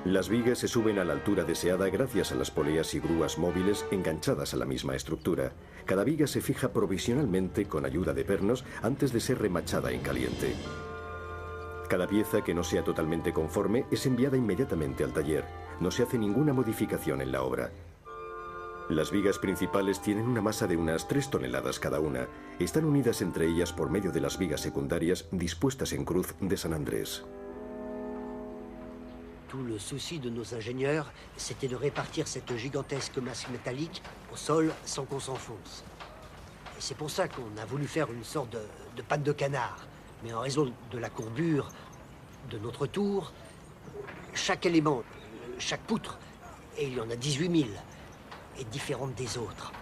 Las vigas se suben a la altura deseada gracias a las poleas y grúas móviles enganchadas a la misma estructura. Cada viga se fija provisionalmente con ayuda de pernos antes de ser remachada en caliente. Cada pieza que no sea totalmente conforme es enviada inmediatamente al taller. No se hace ninguna modificación en la obra. Las vigas principales tienen una masa de unas 3 toneladas cada una. Están unidas entre ellas por medio de las vigas secundarias dispuestas en cruz de San Andrés. Tout le souci de nos ingénieurs, c'était de répartir cette gigantesque masse métallique au sol sans qu'on s'enfonce. Et c'est pour ça qu'on a voulu faire une sorte de patte de canard. Mais en raison de la courbure de notre tour, chaque élément, chaque poutre, et il y en a 18 000, est différente des autres.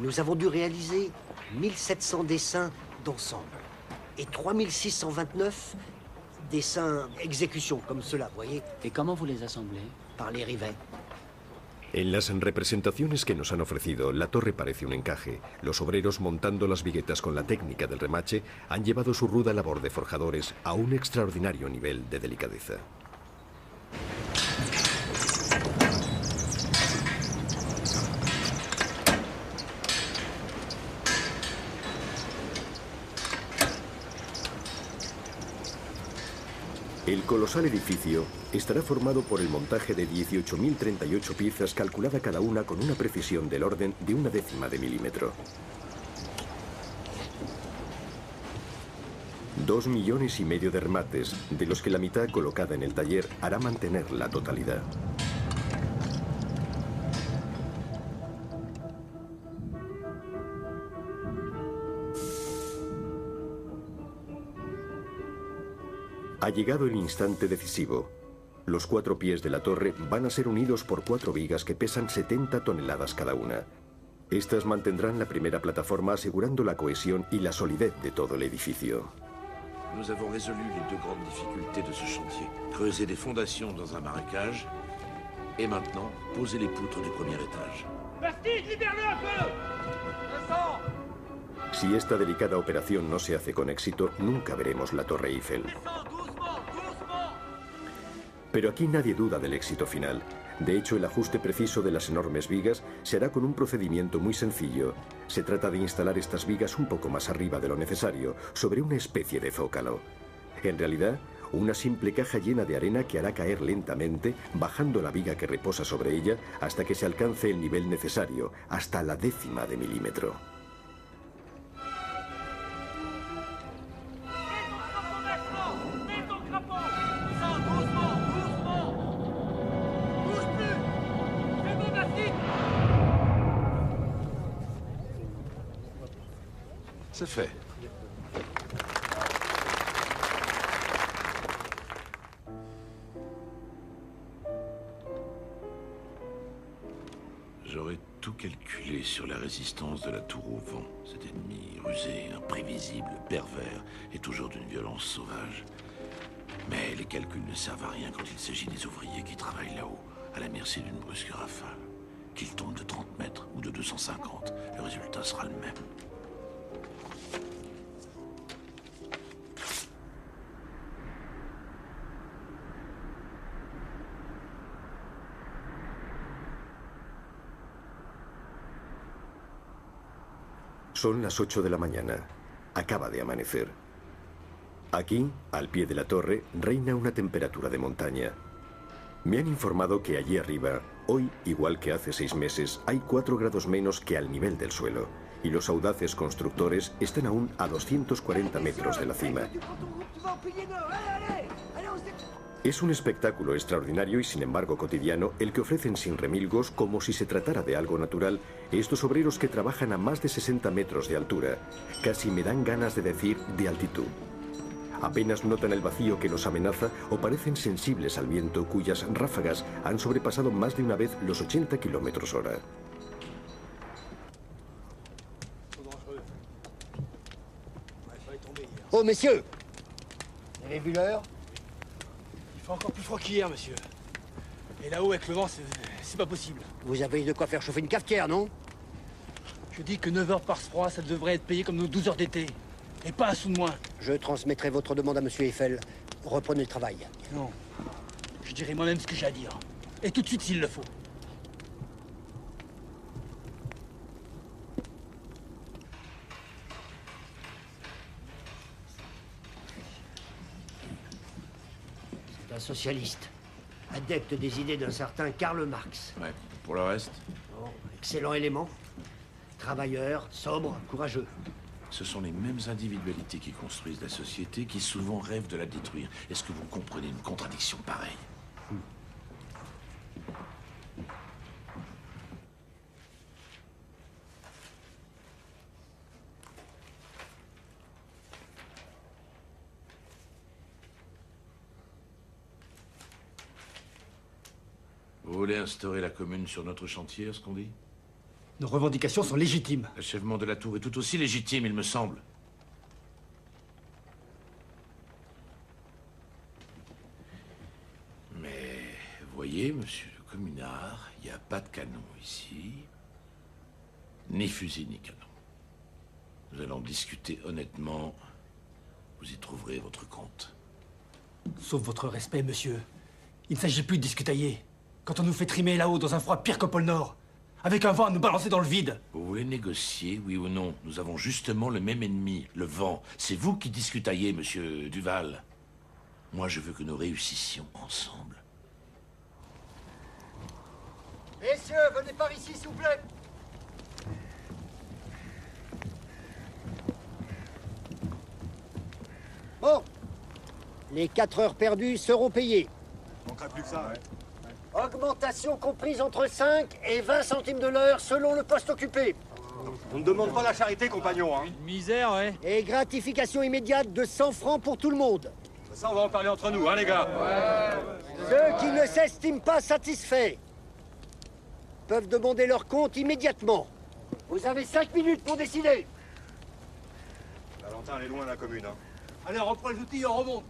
Nous avons dû réaliser 1700 dessins d'ensemble et 3629 dessins exécution, comme cela, vous voyez. ¿Y cómo vous les assemblez? Par les rivets. En las representaciones que nos han ofrecido, la torre parece un encaje. Los obreros, montando las viguetas con la técnica del remache, han llevado su ruda labor de forjadores a un extraordinario nivel de delicadeza. El colosal edificio estará formado por el montaje de 18.038 piezas, calculada cada una con una precisión del orden de 1/10 de milímetro. 2,5 millones de remates, de los que la mitad colocada en el taller hará mantener la totalidad. Ha llegado el instante decisivo. Los 4 pies de la torre van a ser unidos por 4 vigas que pesan 70 toneladas cada una. Estas mantendrán la primera plataforma, asegurando la cohesión y la solidez de todo el edificio. Nous avons résolu les 2 grandes difficultés de ce chantier. Creuser des fondations dans un marécage et maintenant poser les poutres du premier étage. Bastide, libère-le un peu! Vincent! Si esta delicada operación no se hace con éxito, nunca veremos la Torre Eiffel. Pero aquí nadie duda del éxito final. De hecho, el ajuste preciso de las enormes vigas se hará con un procedimiento muy sencillo. Se trata de instalar estas vigas un poco más arriba de lo necesario, sobre una especie de zócalo. En realidad, una simple caja llena de arena que hará caer lentamente, bajando la viga que reposa sobre ella hasta que se alcance el nivel necesario, hasta la 1/10 de milímetro. C'est fait. J'aurais tout calculé sur la résistance de la tour au vent. Cet ennemi rusé, imprévisible, pervers et toujours d'une violence sauvage. Mais les calculs ne servent à rien quand il s'agit des ouvriers qui travaillent là-haut, à la merci d'une brusque rafale. Qu'ils tombent de 30 mètres ou de 250, le résultat sera le même. Son las 8 de la mañana. Acaba de amanecer. Aquí, al pie de la torre, reina una temperatura de montaña. Me han informado que allí arriba, hoy, igual que hace 6 meses, hay 4 grados menos que al nivel del suelo, y los audaces constructores están aún a 240 metros de la cima. Es un espectáculo extraordinario y sin embargo cotidiano el que ofrecen sin remilgos, como si se tratara de algo natural, estos obreros que trabajan a más de 60 metros de altura. Casi me dan ganas de decir de altitud. Apenas notan el vacío que los amenaza o parecen sensibles al viento cuyas ráfagas han sobrepasado más de una vez los 80 km/h. Oh, messieurs! Vous avez vu l'heure? Il fait encore plus froid qu'hier, monsieur. Et là-haut, avec le vent, c'est pas possible. Vous avez de quoi faire chauffer une cafetière, non? Je dis que 9 heures par froid, ça devrait être payé comme nos 12 heures d'été. Et pas un sou de moins. Je transmettrai votre demande à monsieur Eiffel. Reprenez le travail. Non. Je dirai moi-même ce que j'ai à dire. Et tout de suite s'il le faut. C'est un socialiste. Adepte des idées d'un certain Karl Marx. Ouais, pour le reste? Bon, excellent élément. Travailleur, sobre, courageux. Ce sont les mêmes individualités qui construisent la société qui souvent rêvent de la détruire. Est-ce que vous comprenez une contradiction pareille? Vous voulez instaurer la commune sur notre chantier, ce qu'on dit? Nos revendications sont légitimes. L'achèvement de la tour est tout aussi légitime, il me semble. Mais, voyez, monsieur le communard, il n'y a pas de canon ici. Ni fusil, ni canon. Nous allons discuter honnêtement. Vous y trouverez votre compte. Sauf votre respect, monsieur. Il ne s'agit plus de discutailler. Quand on nous fait trimer là-haut dans un froid pire qu'au pôle Nord, avec un vent à nous balancer dans le vide. Vous voulez négocier, oui ou non? Nous avons justement le même ennemi, le vent. C'est vous qui discutaillez, monsieur Duval. Moi, je veux que nous réussissions ensemble. Messieurs, venez par ici, s'il vous plaît. Bon. Les 4 heures perdues seront payées. Il manquera plus que ça, ouais. Augmentation comprise entre 5 et 20 centimes de l'heure selon le poste occupé. On ne demande pas la charité, compagnon, hein. Une misère, ouais. Et gratification immédiate de 100 francs pour tout le monde. Ça, on va en parler entre nous, hein, les gars. Ceux qui ne s'estiment pas satisfaits peuvent demander leur compte immédiatement. Vous avez 5 minutes pour décider. Valentin, elle est loin, la commune, hein. Allez, on reprend les outils et on remonte.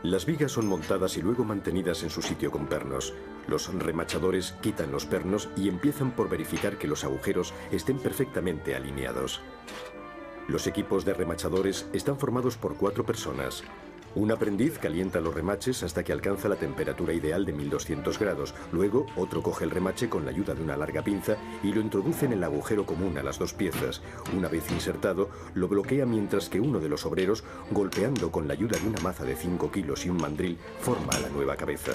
Las vigas son montadas y luego mantenidas en su sitio con pernos. Los remachadores quitan los pernos y empiezan por verificar que los agujeros estén perfectamente alineados. Los equipos de remachadores están formados por 4 personas. Un aprendiz calienta los remaches hasta que alcanza la temperatura ideal de 1200 grados. Luego, otro coge el remache con la ayuda de una larga pinza y lo introduce en el agujero común a las 2 piezas. Una vez insertado, lo bloquea mientras que uno de los obreros, golpeando con la ayuda de una maza de 5 kilos y un mandril, forma la nueva cabeza.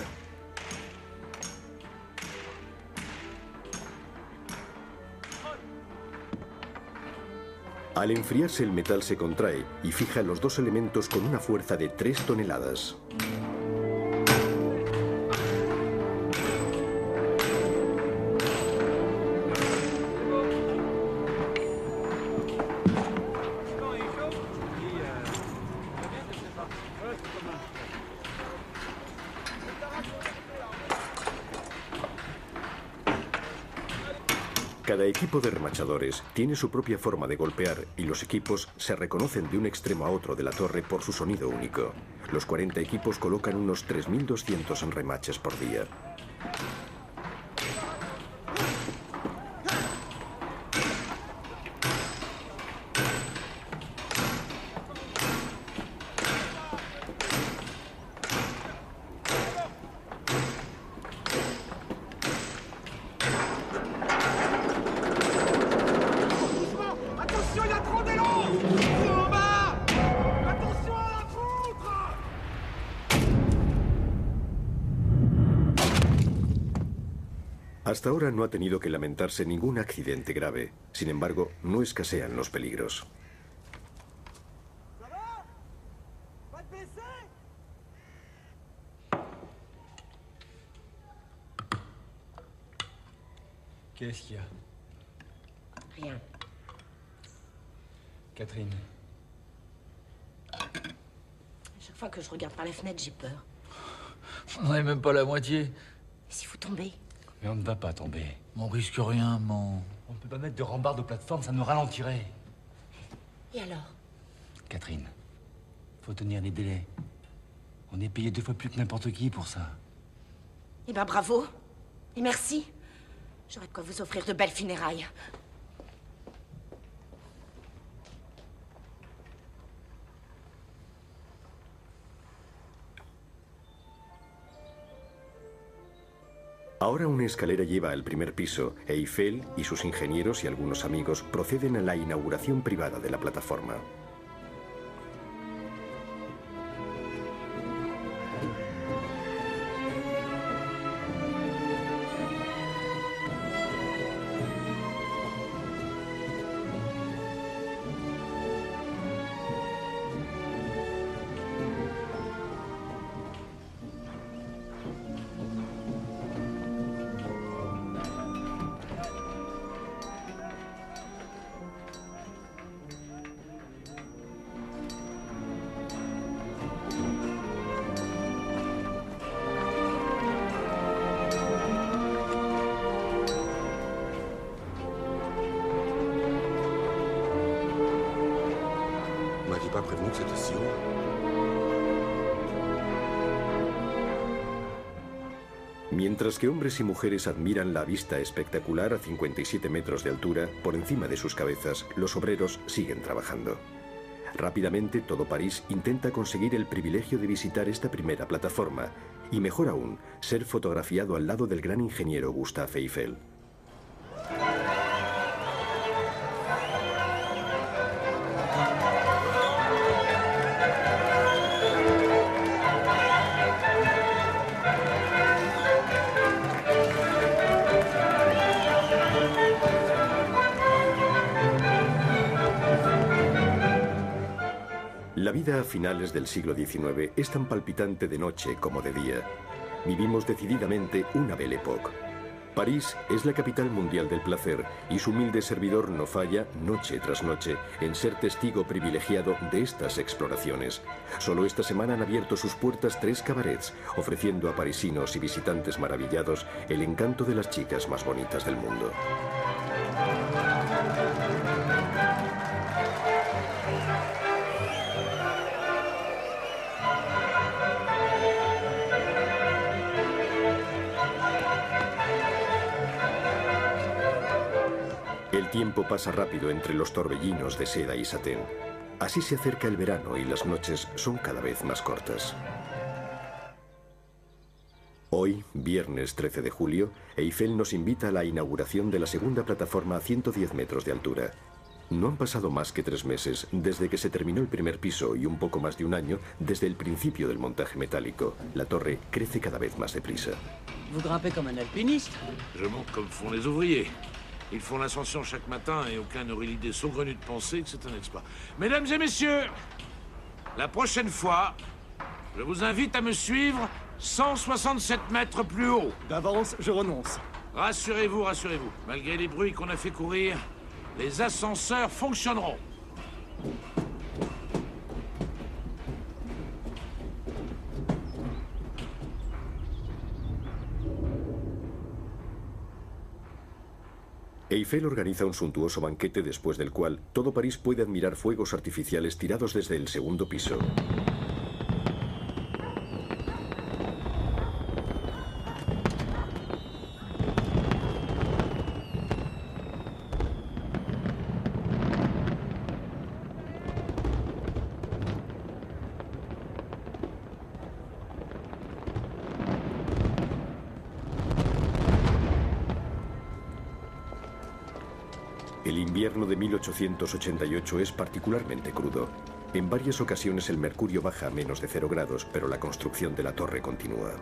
Al enfriarse, el metal se contrae y fija los 2 elementos con una fuerza de 3 toneladas. Cada equipo de remachadores tiene su propia forma de golpear y los equipos se reconocen de un extremo a otro de la torre por su sonido único. Los 40 equipos colocan unos 3200 remaches por día. Hasta ahora no ha tenido que lamentarse ningún accidente grave. Sin embargo, no escasean los peligros. Qu'est-ce qu'il y a? Rien. Catherine. À chaque fois que je regarde par la fenêtre, j'ai peur. On n'en est même pas la moitié. Et si vous tombez? Mais on ne va pas tomber. On risque rien, mon... On ne peut pas mettre de rambarde de plateforme, ça nous ralentirait. Et alors? Catherine, faut tenir les délais. On est payé 2 fois plus que n'importe qui pour ça. Eh ben bravo. Et merci. J'aurais de quoi vous offrir de belles funérailles. Ahora una escalera lleva al primer piso e Eiffel y sus ingenieros y algunos amigos proceden a la inauguración privada de la plataforma. Vous m'aviez pas prévenu que c'était si haut. Mientras que hombres y mujeres admiran la vista espectacular a 57 metros de altura, por encima de sus cabezas, los obreros siguen trabajando. Rápidamente, todo París intenta conseguir el privilegio de visitar esta primera plataforma y, mejor aún, ser fotografiado al lado del gran ingeniero Gustave Eiffel. La vida a finales del siglo XIX es tan palpitante de noche como de día. Vivimos decididamente una Belle Époque. París es la capital mundial del placer y su humilde servidor no falla, noche tras noche, en ser testigo privilegiado de estas exploraciones. Solo esta semana han abierto sus puertas 3 cabarets, ofreciendo a parisinos y visitantes maravillados el encanto de las chicas más bonitas del mundo. El tiempo pasa rápido entre los torbellinos de seda y satén. Así se acerca el verano y las noches son cada vez más cortas. Hoy, viernes 13 de julio, Eiffel nos invita a la inauguración de la segunda plataforma a 110 metros de altura. No han pasado más que 3 meses desde que se terminó el primer piso y un poco más de un año desde el principio del montaje metálico. La torre crece cada vez más deprisa. Vous grimpez comme un alpiniste? Je monte comme font les ouvriers. Ils font l'ascension chaque matin et aucun n'aurait l'idée saugrenue de penser que c'est un exploit. Mesdames et messieurs, la prochaine fois, je vous invite à me suivre 167 mètres plus haut. D'avance, je renonce. Rassurez-vous, rassurez-vous. Malgré les bruits qu'on a fait courir, les ascenseurs fonctionneront. Eiffel organiza un suntuoso banquete después del cual todo París puede admirar fuegos artificiales tirados desde el segundo piso. El invierno de 1888 es particularmente crudo. En varias ocasiones el mercurio baja a menos de 0 grados, pero la construcción de la torre continúa.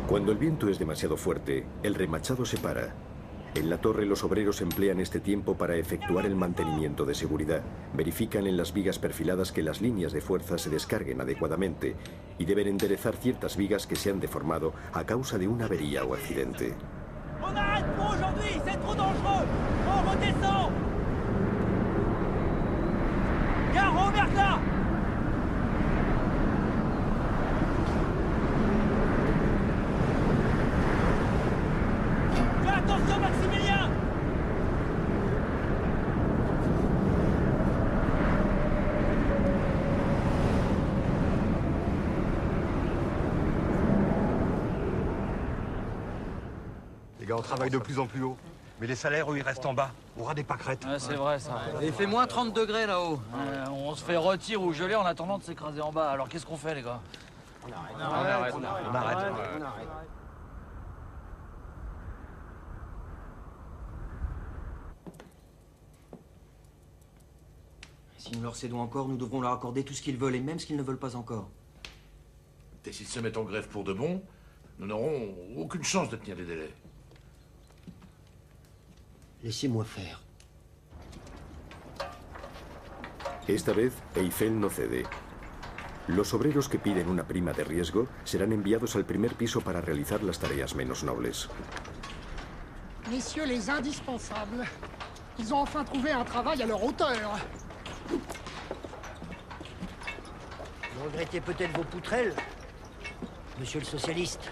Cuando el viento es demasiado fuerte, el remachado se para. En la torre los obreros emplean este tiempo para efectuar el mantenimiento de seguridad. Verifican en las vigas perfiladas que las líneas de fuerza se descarguen adecuadamente y deben enderezar ciertas vigas que se han deformado a causa de una avería o accidente. On arrête pour aujourd'hui, c'est trop dangereux. On redescend. Gare, regarde là. Fais attention, Maximilien. Les gars, on travaille de plus en plus haut. Mais les salaires, eux, ils restent en bas. On aura des pâquerettes. Ouais, c'est vrai ça. Il fait moins 30 degrés là-haut. On se fait rôtir ou geler en attendant de s'écraser en bas. Alors qu'est-ce qu'on fait les gars? On arrête. Si nous leur cédons encore, nous devrons leur accorder tout ce qu'ils veulent et même ce qu'ils ne veulent pas encore. Et s'ils se mettent en grève pour de bon, nous n'aurons aucune chance de tenir les délais. Laissez-moi faire. Esta vez, Eiffel no cede. Los obreros que piden una prima de riesgo serán enviados al primer piso para realizar las tareas menos nobles. Messieurs les indispensables, ils ont enfin trouvé un travail à leur hauteur. Vous regrettez peut-être vos poutrelles, monsieur le socialiste.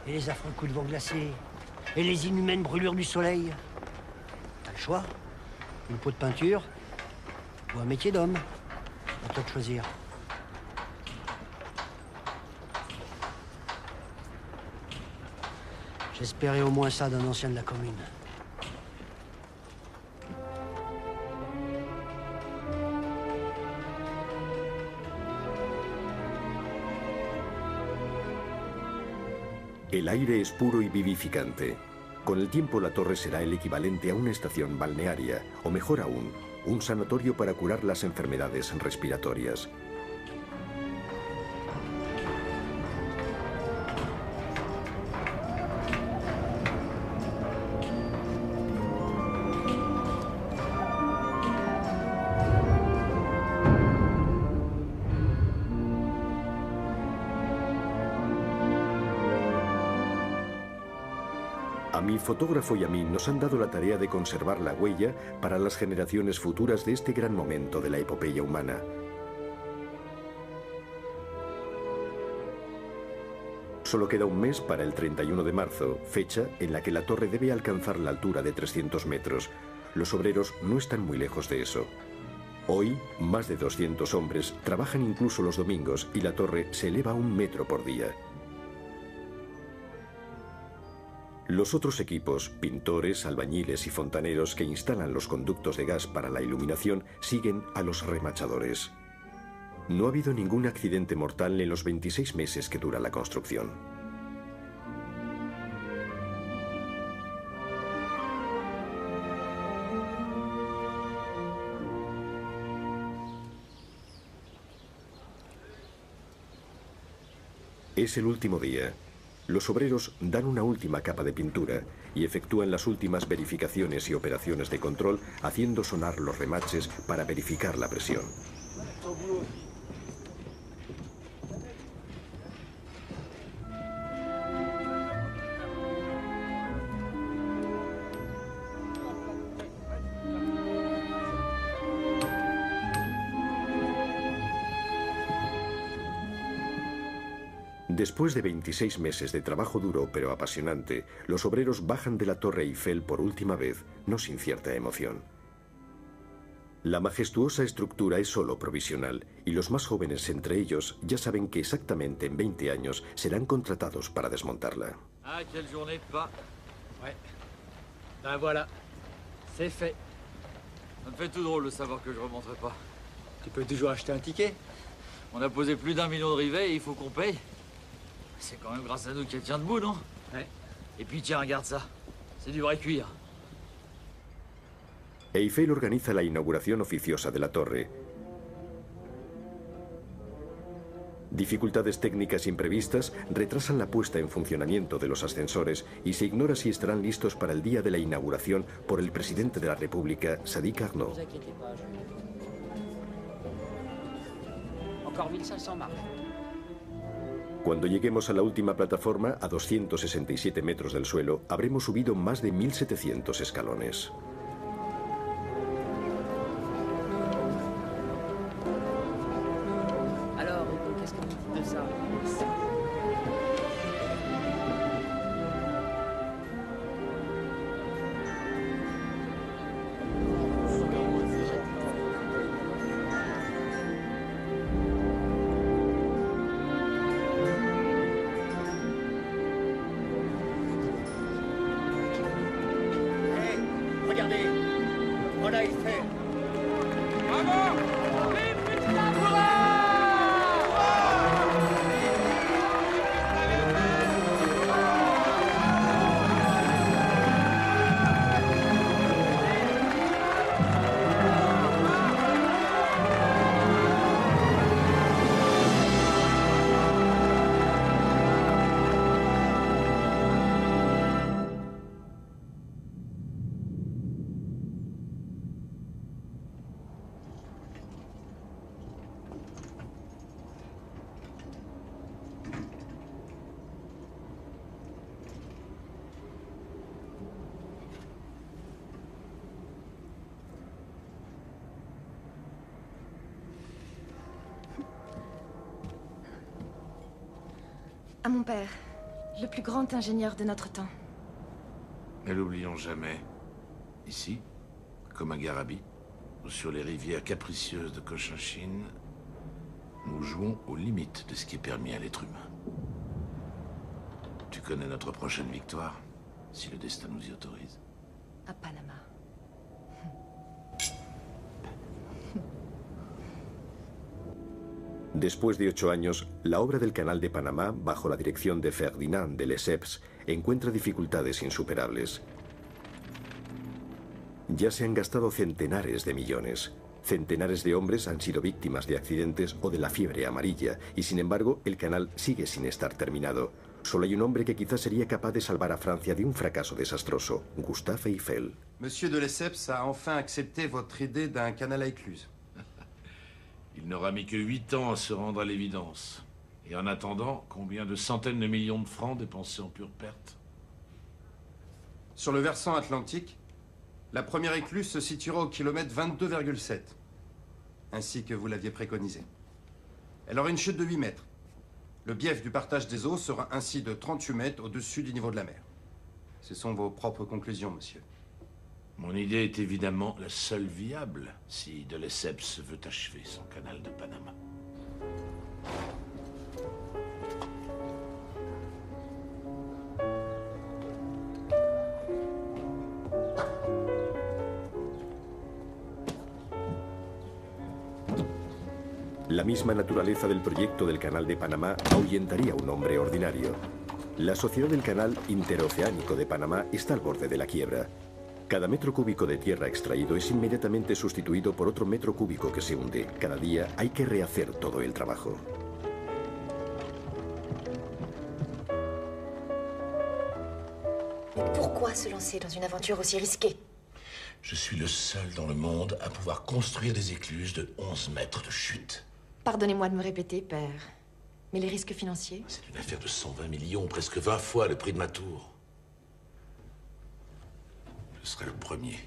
Et les affreux coups de vent glacés, et les inhumaines brûlures du soleil. T'as le choix. Une peau de peinture, ou un métier d'homme. À toi de choisir. J'espérais au moins ça d'un ancien de la commune. El aire es puro y vivificante. Con el tiempo la torre será el equivalente a una estación balnearia, o mejor aún, un sanatorio para curar las enfermedades respiratorias. A mi fotógrafo y a mí nos han dado la tarea de conservar la huella para las generaciones futuras de este gran momento de la epopeya humana. Solo queda un mes para el 31 de marzo, fecha en la que la torre debe alcanzar la altura de 300 metros. Los obreros no están muy lejos de eso. Hoy, más de 200 hombres trabajan incluso los domingos y la torre se eleva 1 metro por día. Los otros equipos, pintores, albañiles y fontaneros que instalan los conductos de gas para la iluminación, siguen a los remachadores. No ha habido ningún accidente mortal en los 26 meses que dura la construcción. Es el último día. Los obreros dan una última capa de pintura y efectúan las últimas verificaciones y operaciones de control, haciendo sonar los remaches para verificar la presión. Después de 26 meses de trabajo duro pero apasionante, los obreros bajan de la Torre Eiffel por última vez, no sin cierta emoción. La majestuosa estructura es solo provisional y los más jóvenes entre ellos ya saben que exactamente en 20 años serán contratados para desmontarla. Ah, quelle journée de pas. Ouais. Ben voilà, c'est fait. Ça me fait tout drôle de savoir que je remonterai pas. Tu peux toujours acheter un ticket. On a posé plus d'1 million de rivets et il faut qu'on paye. C'est quand même grâce à nous qu'elle tient debout, non? Ouais. Et puis tiens, regarde ça. C'est du vrai cuir. Eiffel organiza la inauguración oficiosa de la torre. Dificultades técnicas imprevistas retrasan la puesta en funcionamiento de los ascensores y se ignora si estarán listos para el día de la inauguración por el presidente de la República, Sadi Carnot. Encore 1500 marches. Cuando lleguemos a la última plataforma, a 267 metros del suelo, habremos subido más de 1700 escalones. Alors, qu'est-ce que vous dites de ça? Regardez, voilà Eiffel. Bravo! À mon père, le plus grand ingénieur de notre temps. Ne l'oublions jamais. Ici, comme à Garabi, ou sur les rivières capricieuses de Cochinchine, nous jouons aux limites de ce qui est permis à l'être humain. Tu connais notre prochaine victoire, si le destin nous y autorise. À Panama. Después de 8 años, la obra del Canal de Panamá, bajo la dirección de Ferdinand de Lesseps, encuentra dificultades insuperables. Ya se han gastado centenares de millones. Centenares de hombres han sido víctimas de accidentes o de la fiebre amarilla, y sin embargo, el canal sigue sin estar terminado. Solo hay un hombre que quizás sería capaz de salvar a Francia de un fracaso desastroso, Gustave Eiffel. Monsieur de Lesseps a enfin accepté votre idée d'un canal à écluse. Il n'aura mis que 8 ans à se rendre à l'évidence. Et en attendant, combien de centaines de millions de francs dépensés en pure perte? Sur le versant atlantique, la première écluse se situera au kilomètre 22,7, ainsi que vous l'aviez préconisé. Elle aura une chute de 8 mètres. Le bief du partage des eaux sera ainsi de 38 mètres au-dessus du niveau de la mer. Ce sont vos propres conclusions, monsieur. Mon idée est évidemment la seule viable, si de Lesseps veut achever son canal de Panama. La misma naturaleza del proyecto del Canal de Panamá ahuyentaría a un hombre ordinario. La sociedad del Canal Interoceánico de Panamá está al borde de la quiebra. Cada metro cúbico de tierra extraído es inmediatamente sustituido por otro metro cúbico que se hunde. Cada día hay que rehacer todo el trabajo. Mais pourquoi se lancer dans une aventure aussi risquée? Je suis le seul dans le monde à pouvoir construire des écluses de 11 mètres de chute. Pardonnez-moi de me répéter, père. Mais les risques financiers? C'est une affaire de 120 millions, presque 20 fois le prix de ma tour. Je serai le premier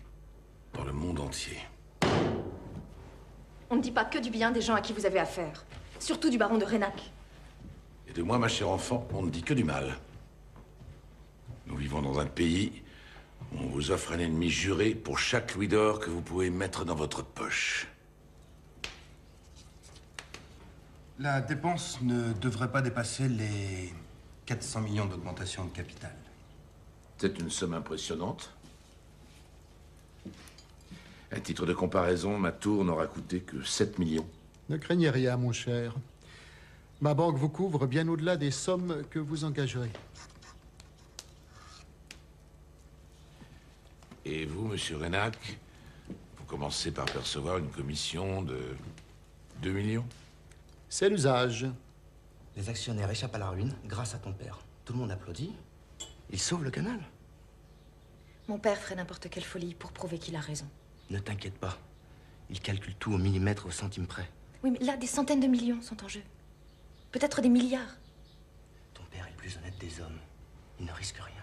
dans le monde entier. On ne dit pas que du bien des gens à qui vous avez affaire. Surtout du baron de Reynac. Et de moi, ma chère enfant, on ne dit que du mal. Nous vivons dans un pays où on vous offre un ennemi juré pour chaque louis d'or que vous pouvez mettre dans votre poche. La dépense ne devrait pas dépasser les 400 millions d'augmentation de capital. C'est une somme impressionnante. À titre de comparaison, ma tour n'aura coûté que 7 millions. Ne craignez rien, mon cher. Ma banque vous couvre bien au-delà des sommes que vous engagerez. Et vous, monsieur Reynac, vous commencez par percevoir une commission de 2 millions? C'est l'usage. Les actionnaires échappent à la ruine grâce à ton père. Tout le monde applaudit. Il sauve le canal. Mon père ferait n'importe quelle folie pour prouver qu'il a raison. Ne t'inquiète pas. Il calcule tout au millimètre, au centime près. Oui, mais là, des centaines de millions sont en jeu. Peut-être des milliards. Ton père est le plus honnête des hommes. Il ne risque rien.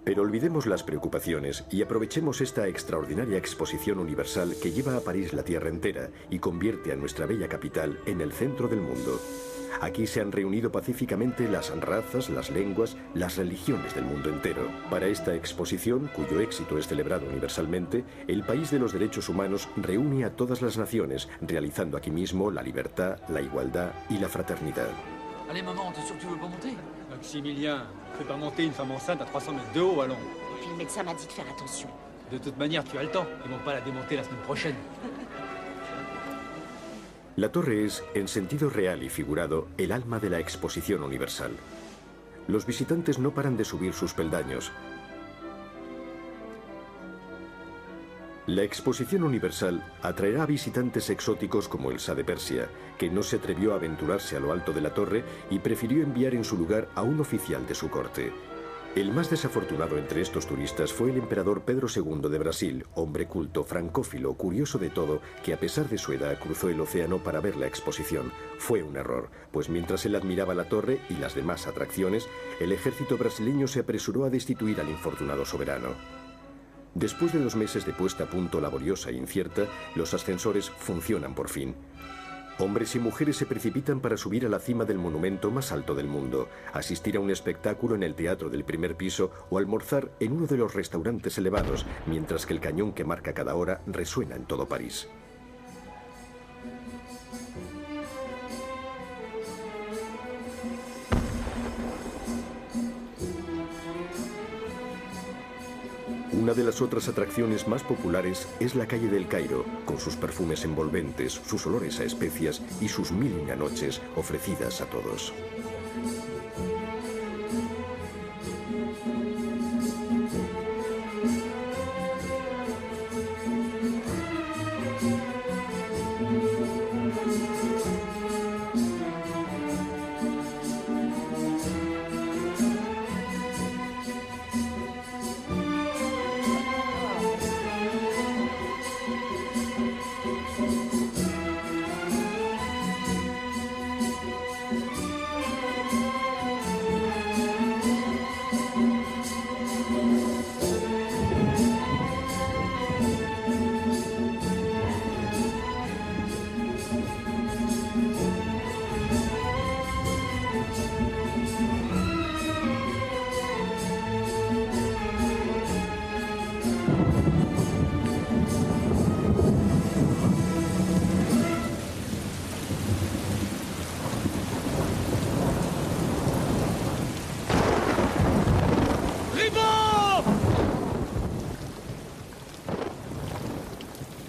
Pero olvidemos las preocupaciones y aprovechemos esta extraordinaria exposición universal que lleva a París la tierra entera y convierte a nuestra bella capital en el centro del mundo. Aquí se han reunido pacíficamente las razas, las lenguas, las religiones del mundo entero. Para esta exposición, cuyo éxito es celebrado universalmente, el país de los derechos humanos reúne a todas las naciones, realizando aquí mismo la libertad, la igualdad y la fraternidad. Allez, maman, t'es sûr que tu veux pas monter? Maximilien, fais pas monter une femme enceinte à 300 mètres de haut, allons. Et puis le médecin m'a dit de faire attention. De toute manière, tu as le temps. Ils vont pas la démonter la semaine prochaine. La torre es, en sentido real y figurado, el alma de la exposición universal. Los visitantes no paran de subir sus peldaños. La exposición universal atraerá a visitantes exóticos como el Shah de Persia, que no se atrevió a aventurarse a lo alto de la torre y prefirió enviar en su lugar a un oficial de su corte. El más desafortunado entre estos turistas fue el emperador Pedro II de Brasil, hombre culto, francófilo, curioso de todo, que a pesar de su edad cruzó el océano para ver la exposición. Fue un error, pues mientras él admiraba la torre y las demás atracciones, el ejército brasileño se apresuró a destituir al infortunado soberano. Después de 2 meses de puesta a punto laboriosa e incierta, los ascensores funcionan por fin. Hombres y mujeres se precipitan para subir a la cima del monumento más alto del mundo, asistir a un espectáculo en el teatro del primer piso o almorzar en uno de los restaurantes elevados, mientras que el cañón que marca cada hora resuena en todo París. Una de las otras atracciones más populares es la calle del Cairo, con sus perfumes envolventes, sus olores a especias y sus 1001 noches ofrecidas a todos.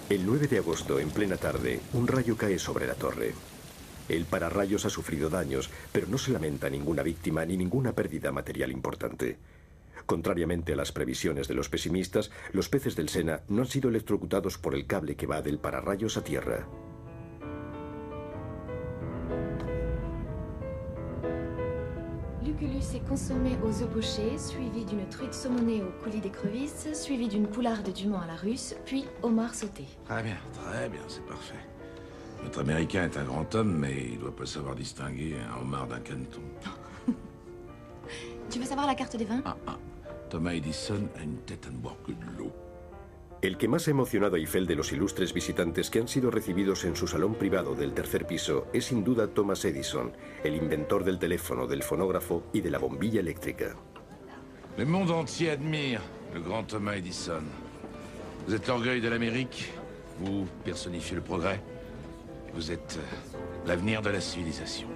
El 9 de agosto, en plena tarde, un rayo cae sobre la torre. El pararrayos ha sufrido daños, pero no se lamenta ninguna víctima ni ninguna pérdida material importante. Contrariamente a las previsiones de los pesimistas, los peces del Sena no han sido electrocutados por el cable que va del pararrayos a tierra. Lucullus est consommé aux œufs pochés, suivi d'une truite saumonée au coulis d'écrevisse, suivi d'une poularde du Mans à la russe, puis homard sauté. Très bien, c'est parfait. Notre Américain est un grand homme, mais il doit pas savoir distinguer un homard d'un caneton. Tu veux savoir la carte des vins? Thomas Edison a une tête à ne boire que de l'eau. El que más ha emocionado a Eiffel de los ilustres visitantes que han sido recibidos en su salón privado del tercer piso es sin duda Thomas Edison, el inventor del teléfono, del fonógrafo y de la bombilla eléctrica. Le monde entier admire le grand Thomas Edison. Vous êtes l'orgueil de l'Amérique, vous personnifiez le progrès, vous êtes l'avenir de la civilisation.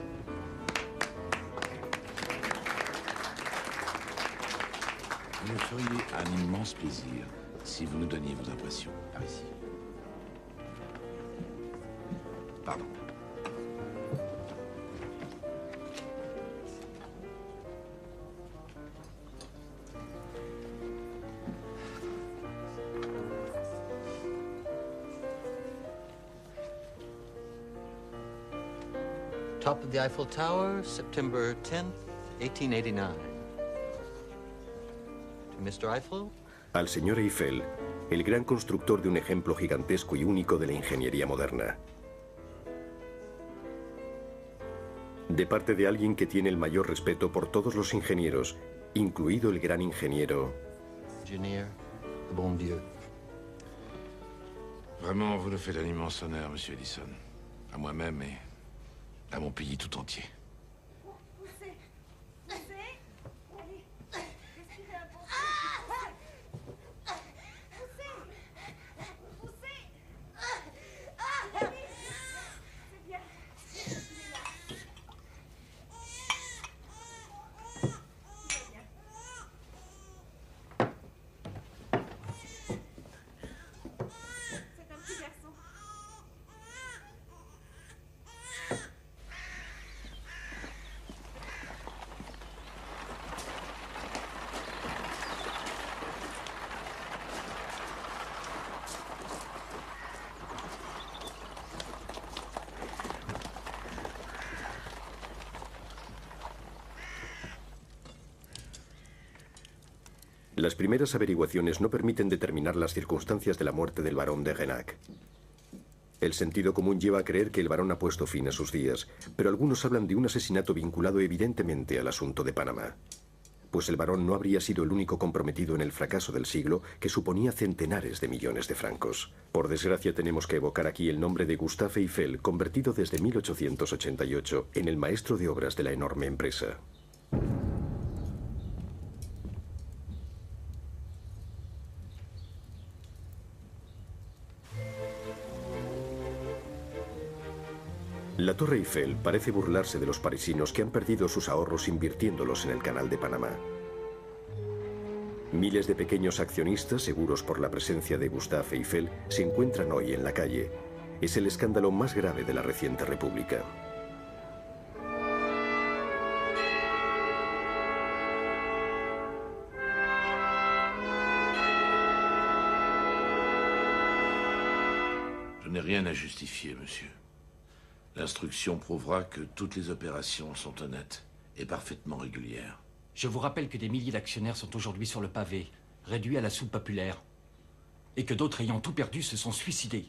Vous nous feriez un immense plaisir si vous nous donniez vos impressions par ici. Pardon. Top of the Eiffel Tower, September 10th, 1889. To Mr. Eiffel. Al señor Eiffel, el gran constructor de un ejemplo gigantesco y único de la ingeniería moderna. De parte de alguien que tiene el mayor respeto por todos los ingenieros, incluido el gran ingeniero. Ingénieur, le bon Dieu. Vraiment, vous nous faites un immense honneur, monsieur Edison. À moi-même et à mon pays tout entier. Las primeras averiguaciones no permiten determinar las circunstancias de la muerte del barón de Genac. El sentido común lleva a creer que el barón ha puesto fin a sus días, pero algunos hablan de un asesinato vinculado evidentemente al asunto de Panamá. Pues el barón no habría sido el único comprometido en el fracaso del siglo, que suponía centenares de millones de francos. Por desgracia tenemos que evocar aquí el nombre de Gustave Eiffel, convertido desde 1888 en el maestro de obras de la enorme empresa. La Torre Eiffel parece burlarse de los parisinos que han perdido sus ahorros invirtiéndolos en el Canal de Panamá. Miles de pequeños accionistas, seguros por la presencia de Gustave Eiffel, se encuentran hoy en la calle. Es el escándalo más grave de la reciente república. Je n'ai rien à justifier, monsieur. L'instruction prouvera que toutes les opérations sont honnêtes et parfaitement régulières. Je vous rappelle que des milliers d'actionnaires sont aujourd'hui sur le pavé, réduits à la soupe populaire. Et que d'autres ayant tout perdu se sont suicidés.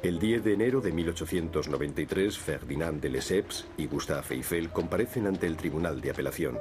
El 10 de enero de 1893, Ferdinand de Lesseps y Gustave Eiffel comparecen ante el Tribunal de Apelación.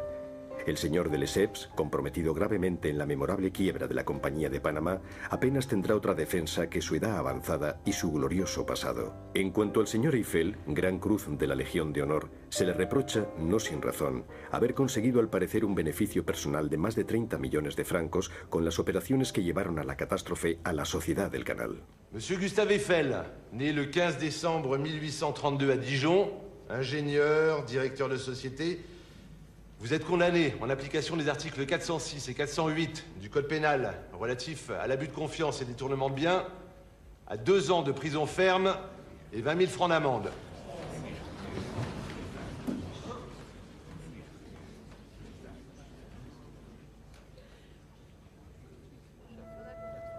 El señor de Lesseps, comprometido gravemente en la memorable quiebra de la Compañía de Panamá, apenas tendrá otra defensa que su edad avanzada y su glorioso pasado. En cuanto al señor Eiffel, Gran Cruz de la Legión de Honor, se le reprocha, no sin razón, haber conseguido al parecer un beneficio personal de más de 30 millones de francos con las operaciones que llevaron a la catástrofe a la Sociedad del Canal. Monsieur Gustave Eiffel, né le 15 décembre 1832 à Dijon, ingénieur, directeur de société. Vous êtes condamné, en application des articles 406 et 408 du Code pénal relatif à l'abus de confiance et détournement de biens, à 2 ans de prison ferme et 20 000 francs d'amende.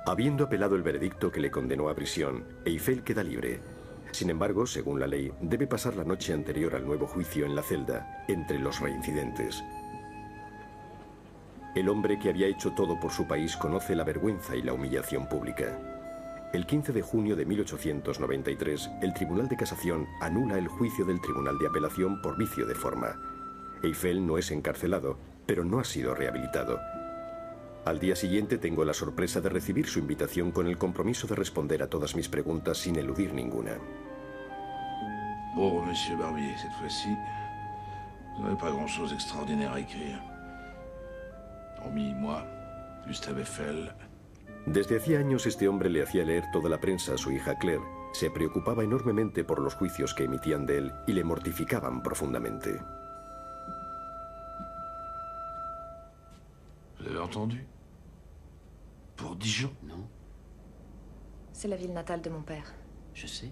Habiendo apelado el veredicto que le condenó a prisión, Eiffel queda libre. Sin embargo, según la ley, debe pasar la noche anterior al nuevo juicio en la celda, entre los reincidentes. El hombre que había hecho todo por su país conoce la vergüenza y la humillación pública. El 15 de junio de 1893, el Tribunal de Casación anula el juicio del Tribunal de Apelación por vicio de forma. Eiffel no es encarcelado, pero no ha sido rehabilitado. Al día siguiente tengo la sorpresa de recibir su invitación con el compromiso de responder a todas mis preguntas sin eludir ninguna. Oh, monsieur Barbier, cette fois-ci, vous n'avez pas grand-chose d'extraordinaire à écrire. Hormis moi, Gustave Eiffel. Desde hacía años este hombre le hacía leer toda la prensa a su hija Claire. Se preocupaba enormemente por los juicios que emitían de él y le mortificaban profundamente. Vous avez entendu? Pour Dijon? Non. C'est la ville natale de mon père. Je sais.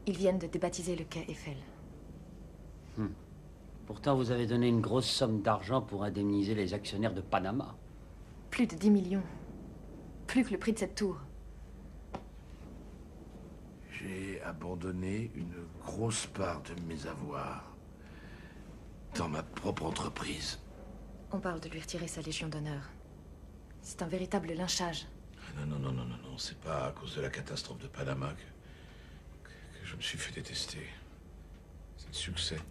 Ils viennent de débaptiser le quai Eiffel. Pourtant, vous avez donné une grosse somme d'argent pour indemniser les actionnaires de Panama. Plus de 10 millions. Plus que le prix de cette tour. J'ai abandonné une grosse part de mes avoirs dans ma propre entreprise. On parle de lui retirer sa Légion d'honneur. C'est un véritable lynchage. Non, c'est pas à cause de la catastrophe de Panama que je me suis fait détester. C'est le succès.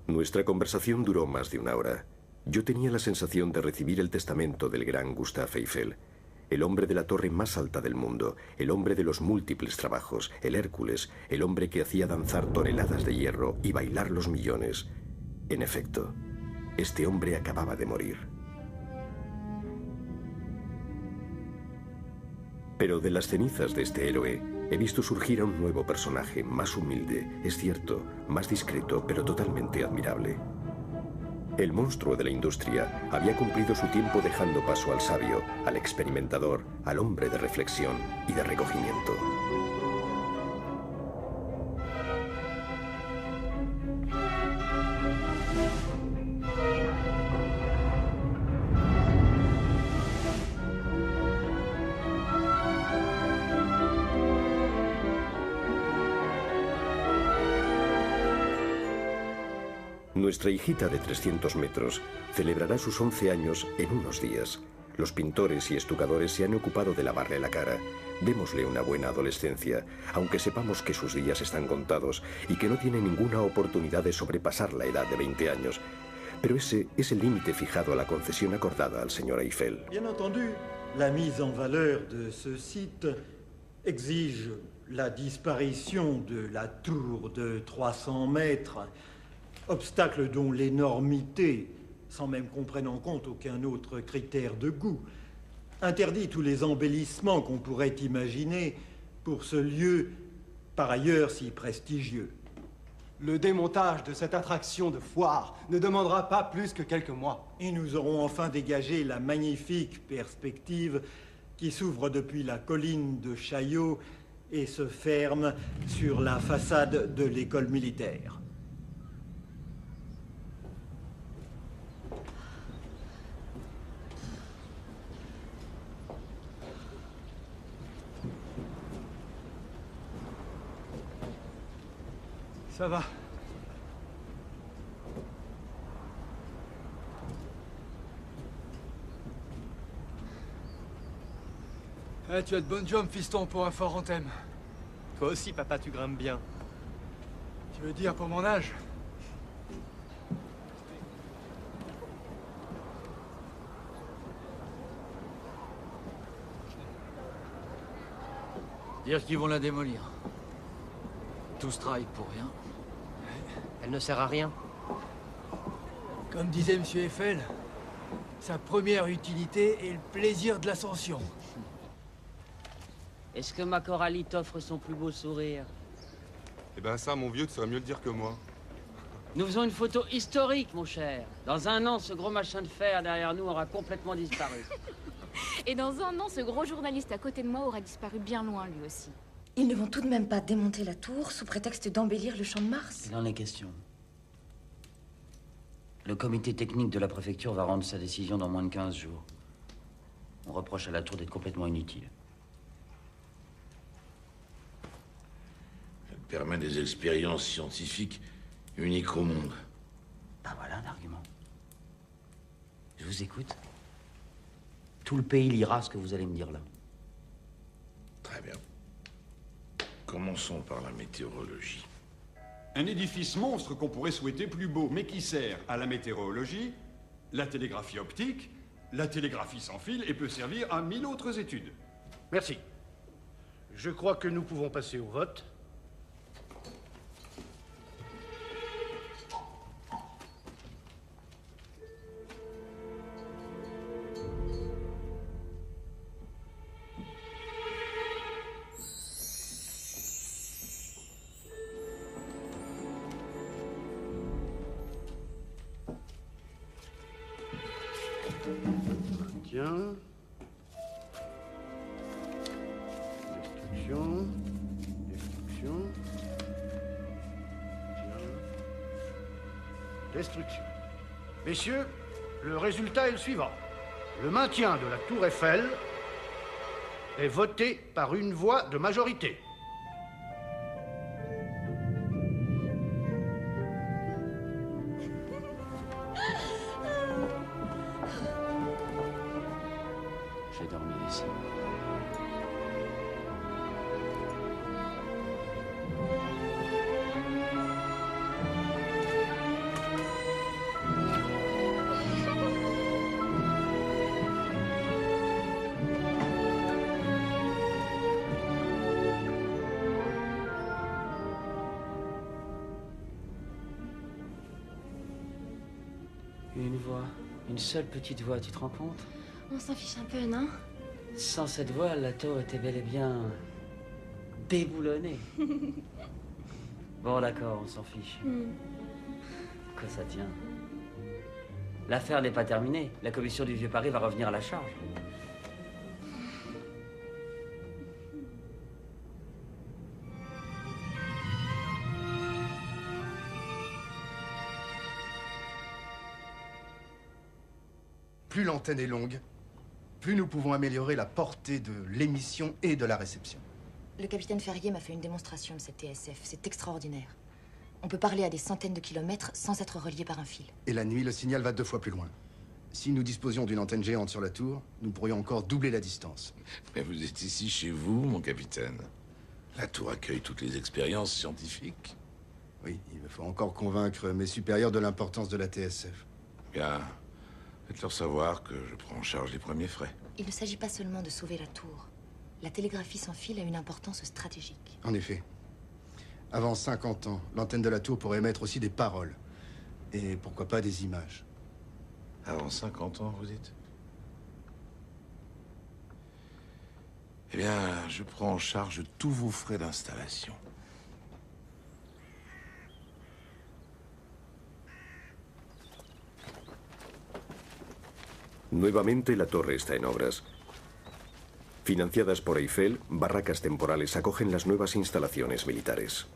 Nuestra conversación duró más de una hora. Yo tenía la sensación de recibir el testamento del gran Gustave Eiffel, el hombre de la torre más alta del mundo, el hombre de los múltiples trabajos, el Hércules, el hombre que hacía danzar toneladas de hierro y bailar los millones. En efecto, este hombre acababa de morir. Pero de las cenizas de este héroe, he visto surgir a un nuevo personaje, más humilde, es cierto, más discreto, pero totalmente admirable. El monstruo de la industria había cumplido su tiempo dejando paso al sabio, al experimentador, al hombre de reflexión y de recogimiento. Nuestra hijita de 300 metros celebrará sus 11 años en unos días. Los pintores y estucadores se han ocupado de lavarle la cara. Démosle una buena adolescencia, aunque sepamos que sus días están contados y que no tiene ninguna oportunidad de sobrepasar la edad de 20 años. Pero ese es el límite fijado a la concesión acordada al señor Eiffel. Bien entendu, la mise en valeur de ce site exige la disparition de la tour de 300 mètres, obstacle dont l'énormité, sans même qu'on prenne en compte aucun autre critère de goût, interdit tous les embellissements qu'on pourrait imaginer pour ce lieu par ailleurs si prestigieux. Le démontage de cette attraction de foire ne demandera pas plus que quelques mois. Et nous aurons enfin dégagé la magnifique perspective qui s'ouvre depuis la colline de Chaillot et se ferme sur la façade de l'école militaire. Ça va. Eh, tu as de bonnes jambes, fiston, pour un fort en thème. Toi aussi, papa, tu grimpes bien. Tu veux dire pour mon âge? Dire qu'ils vont la démolir. Tout ce travail pour rien. Elle ne sert à rien. Comme disait M. Eiffel, sa première utilité est le plaisir de l'ascension. Est-ce que ma Coralie t'offre son plus beau sourire? Eh ben ça, mon vieux, tu saurais mieux le dire que moi. Nous faisons une photo historique, mon cher. Dans un an, ce gros machin de fer derrière nous aura complètement disparu. Et dans un an, ce gros journaliste à côté de moi aura disparu bien loin, lui aussi. Ils ne vont tout de même pas démonter la tour sous prétexte d'embellir le champ de Mars. Il en est question. Le comité technique de la préfecture va rendre sa décision dans moins de 15 jours. On reproche à la tour d'être complètement inutile. Elle permet des expériences scientifiques uniques au monde. Ah, voilà un argument. Je vous écoute. Tout le pays lira ce que vous allez me dire là. Très bien. Commençons par la météorologie. Un édifice monstre qu'on pourrait souhaiter plus beau, mais qui sert à la météorologie, la télégraphie optique, la télégraphie sans fil et peut servir à 1000 autres études. Merci. Je crois que nous pouvons passer au vote. Destruction. Destruction. Destruction. Messieurs, le résultat est le suivant. Le maintien de la tour Eiffel est voté par une voix de majorité. Une voix. Une seule petite voix, tu te rends compte? On s'en fiche un peu, non? Sans cette voix, la tour était bel et bien... déboulonnée. Bon, d'accord, on s'en fiche. Quoi ça tient? L'affaire n'est pas terminée. La commission du Vieux Paris va revenir à la charge. Plus l'antenne est longue, plus nous pouvons améliorer la portée de l'émission et de la réception. Le capitaine Ferrier m'a fait une démonstration de cette TSF. C'est extraordinaire. On peut parler à des centaines de kilomètres sans être relié par un fil. Et la nuit, le signal va 2 fois plus loin. Si nous disposions d'une antenne géante sur la tour, nous pourrions encore doubler la distance. Mais vous êtes ici chez vous, mon capitaine. La tour accueille toutes les expériences scientifiques. Oui, il me faut encore convaincre mes supérieurs de l'importance de la TSF. Bien, faites-leur savoir que je prends en charge les premiers frais. Il ne s'agit pas seulement de sauver la tour. La télégraphie sans fil a une importance stratégique. En effet. Avant 50 ans, l'antenne de la tour pourrait émettre aussi des paroles. Et pourquoi pas des images. Avant 50 ans, vous dites? Eh bien, je prends en charge tous vos frais d'installation. Nuevamente la torre está en obras. Financiadas por Eiffel, barracas temporales acogen las nuevas instalaciones militares.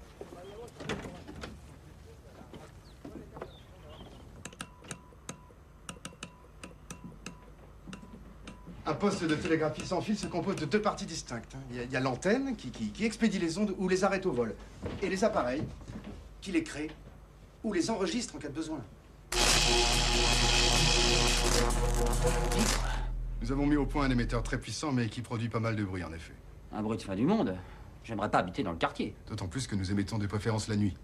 Un poste de télégraphie sans fil se compose de 2 parties distinctes. Il y a l'antenne qui expédie les ondes ou les arrête au vol. Et les appareils qui les créent ou les enregistrent en cas de besoin. Nous avons mis au point un émetteur très puissant, mais qui produit pas mal de bruit, en effet. Un bruit de fin du monde. J'aimerais pas habiter dans le quartier. D'autant plus que nous émettons de préférence la nuit.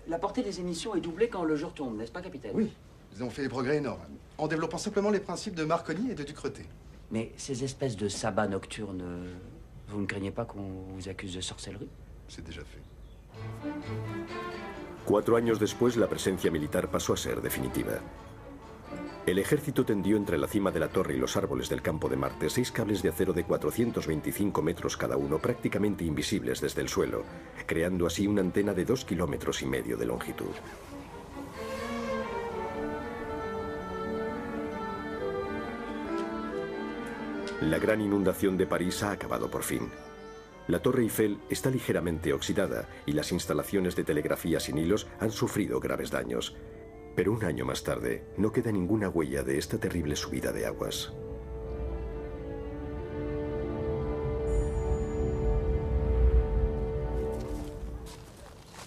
La portée des émissions est doublée quand le jour tombe, n'est-ce pas, capitaine? Oui, nous avons fait des progrès énormes, en développant simplement les principes de Marconi et de Ducretet. Mais ces espèces de sabbats nocturnes, vous ne craignez pas qu'on vous accuse de sorcellerie? C'est déjà fait. 4 años después, la presencia militar pasó a ser definitiva. El ejército tendió entre la cima de la torre y los árboles del campo de Marte 6 cables de acero de 425 metros cada uno, prácticamente invisibles desde el suelo, creando así una antena de 2,5 kilómetros de longitud. La gran inundación de París ha acabado por fin. La Torre Eiffel está ligeramente oxidada y las instalaciones de telegrafía sin hilos han sufrido graves daños. Pero un año más tarde, no queda ninguna huella de esta terrible subida de aguas.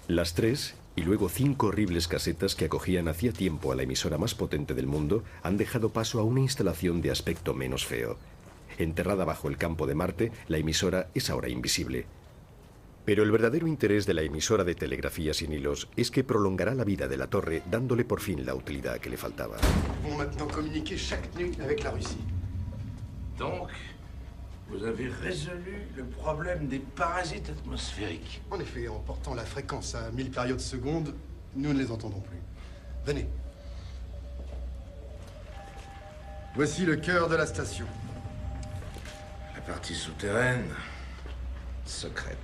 Las 3 y luego 5 horribles casetas que acogían hacía tiempo a la emisora más potente del mundo han dejado paso a una instalación de aspecto menos feo. Enterrada bajo el campo de Marte, la emisora es ahora invisible. Pero el verdadero interés de la emisora de telegrafía sin hilos es que prolongará la vida de la torre, dándole por fin la utilidad que le faltaba. Nous pouvons maintenant communiquer chaque nuit avec la Russie. Donc, vous avez résolu le problème des parasites atmosphériques. En effet, en portant la fréquence à 1000 périodes secondes, nous ne les entendons plus. Venez. Voici le cœur de la station. La partie souterraine, secrète.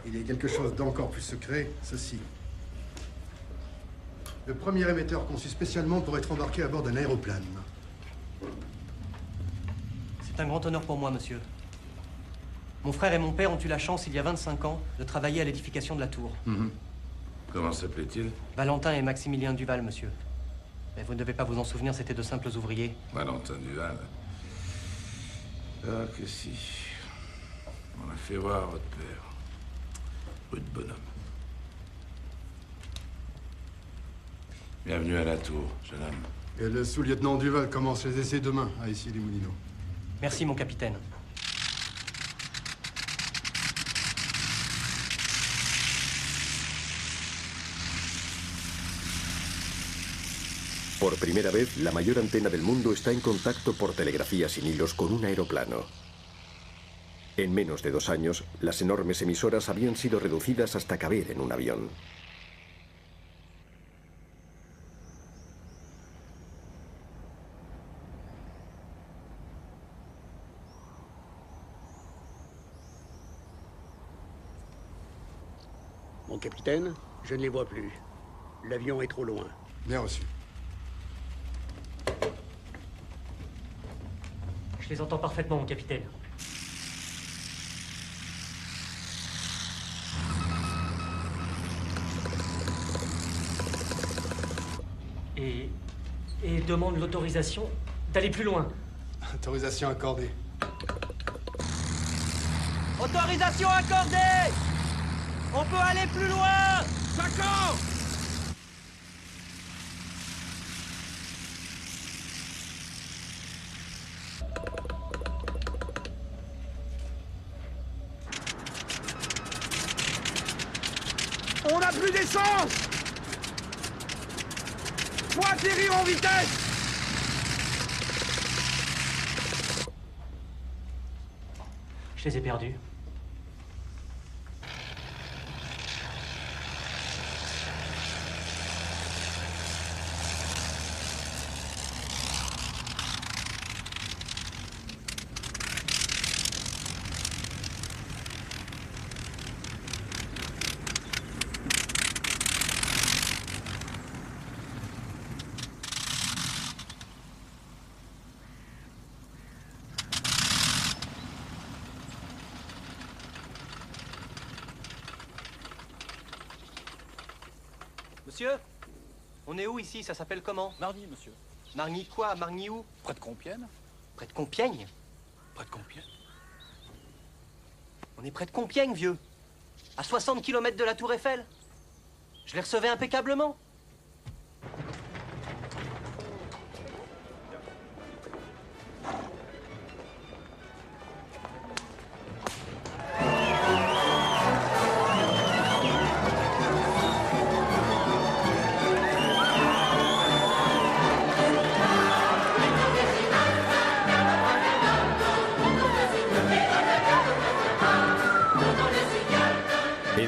Il y a quelque chose d'encore plus secret, ceci. Le premier émetteur conçu spécialement pour être embarqué à bord d'un aéroplane. C'est un grand honneur pour moi, monsieur. Mon frère et mon père ont eu la chance, il y a 25 ans, de travailler à l'édification de la tour. Comment s'appelait-il? Valentin et Maximilien Duval, monsieur. Mais vous ne devez pas vous en souvenir, c'étaient de simples ouvriers. Valentin Duval. Ah, que si. On a fait voir votre père. Peu de bonhomme. Bienvenue à la tour, jeune homme. Et le sous-lieutenant Duval commence les essais demain à Issy-les-Moulineaux. Merci, mon capitaine. Por primera vez, la mayor antena del mundo está en contacto por telegrafía sin hilos con un aeroplano. En menos de 2 años, las enormes emisoras habían sido reducidas hasta caber en un avión. Mon capitaine, je ne les vois plus. L'avion est trop loin. Bien reçu. Je les entends parfaitement, mon capitaine. Et demande l'autorisation d'aller plus loin. Autorisation accordée. Autorisation accordée! On peut aller plus loin! D'accord! On n'a plus d'essence! Faut atterrir en vitesse! Je les ai perdus. Monsieur, on est où ici? Ça s'appelle comment? Margny, monsieur. Margny quoi? Margny où? Près de Compiègne. Près de Compiègne? Près de Compiègne. On est près de Compiègne, vieux. À 60 km de la Tour Eiffel. Je les recevais impeccablement.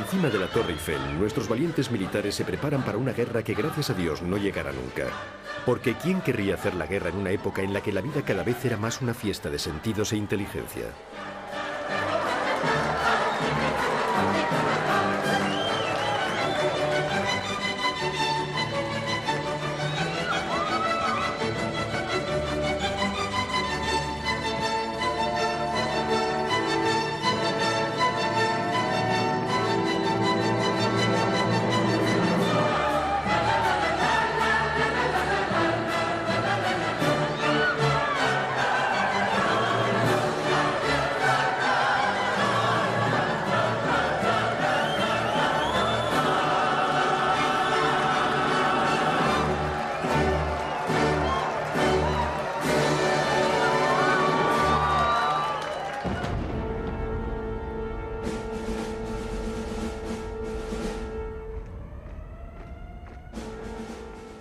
Encima de la Torre Eiffel, nuestros valientes militares se preparan para una guerra que gracias a Dios no llegará nunca. Porque ¿quién querría hacer la guerra en una época en la que la vida cada vez era más una fiesta de sentidos e inteligencia?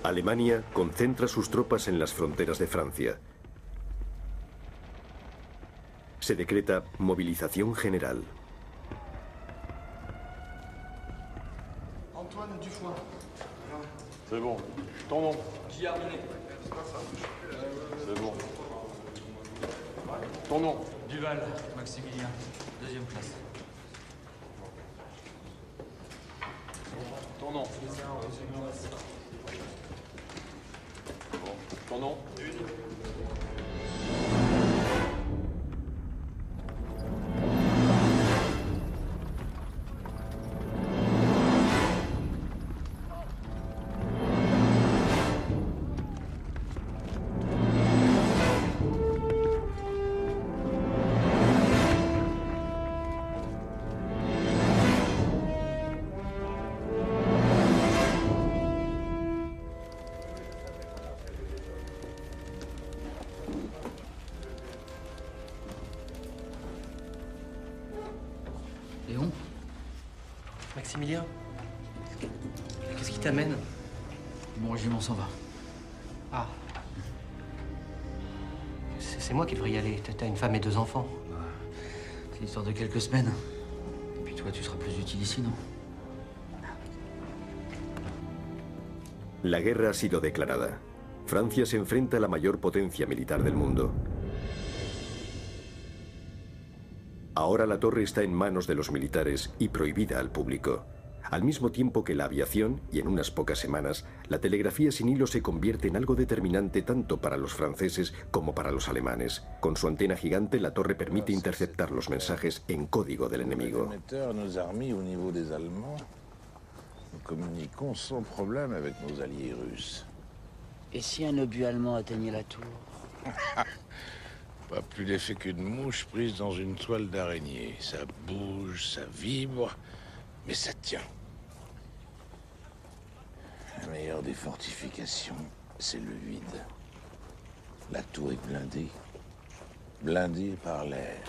Alemania concentra sus tropas en las fronteras de Francia. Se decreta movilización general. Antoine Dufoin. C'est bon. Ton nom? Giardini. C'est bon. Ton nom? Duval, Maximilien. Deuxième classe. Ton nom? Ton nom? Léon? Maximilien? Qu'est-ce qui t'amène? Mon régiment s'en va. Ah. C'est moi qui devrais y aller. T'as une femme et 2 enfants. C'est l'histoire de quelques semaines. Et puis toi, tu seras plus utile ici, non? La guerra ha sido declarada. Francia se enfrenta a la mayor potencia militar del mundo. Ahora la torre está en manos de los militares y prohibida al público. Al mismo tiempo que la aviación, y en unas pocas semanas, la telegrafía sin hilo se convierte en algo determinante tanto para los franceses como para los alemanes. Con su antena gigante, la torre permite interceptar los mensajes en código del enemigo. Nous communiquons sans problème avec nos alliés russes. Et si un obus allemand atteignait la tour? Pas plus l'effet qu'une mouche prise dans une toile d'araignée. Ça bouge, ça vibre, mais ça tient. La meilleure des fortifications, c'est le vide. La tour est blindée. Blindée par l'air.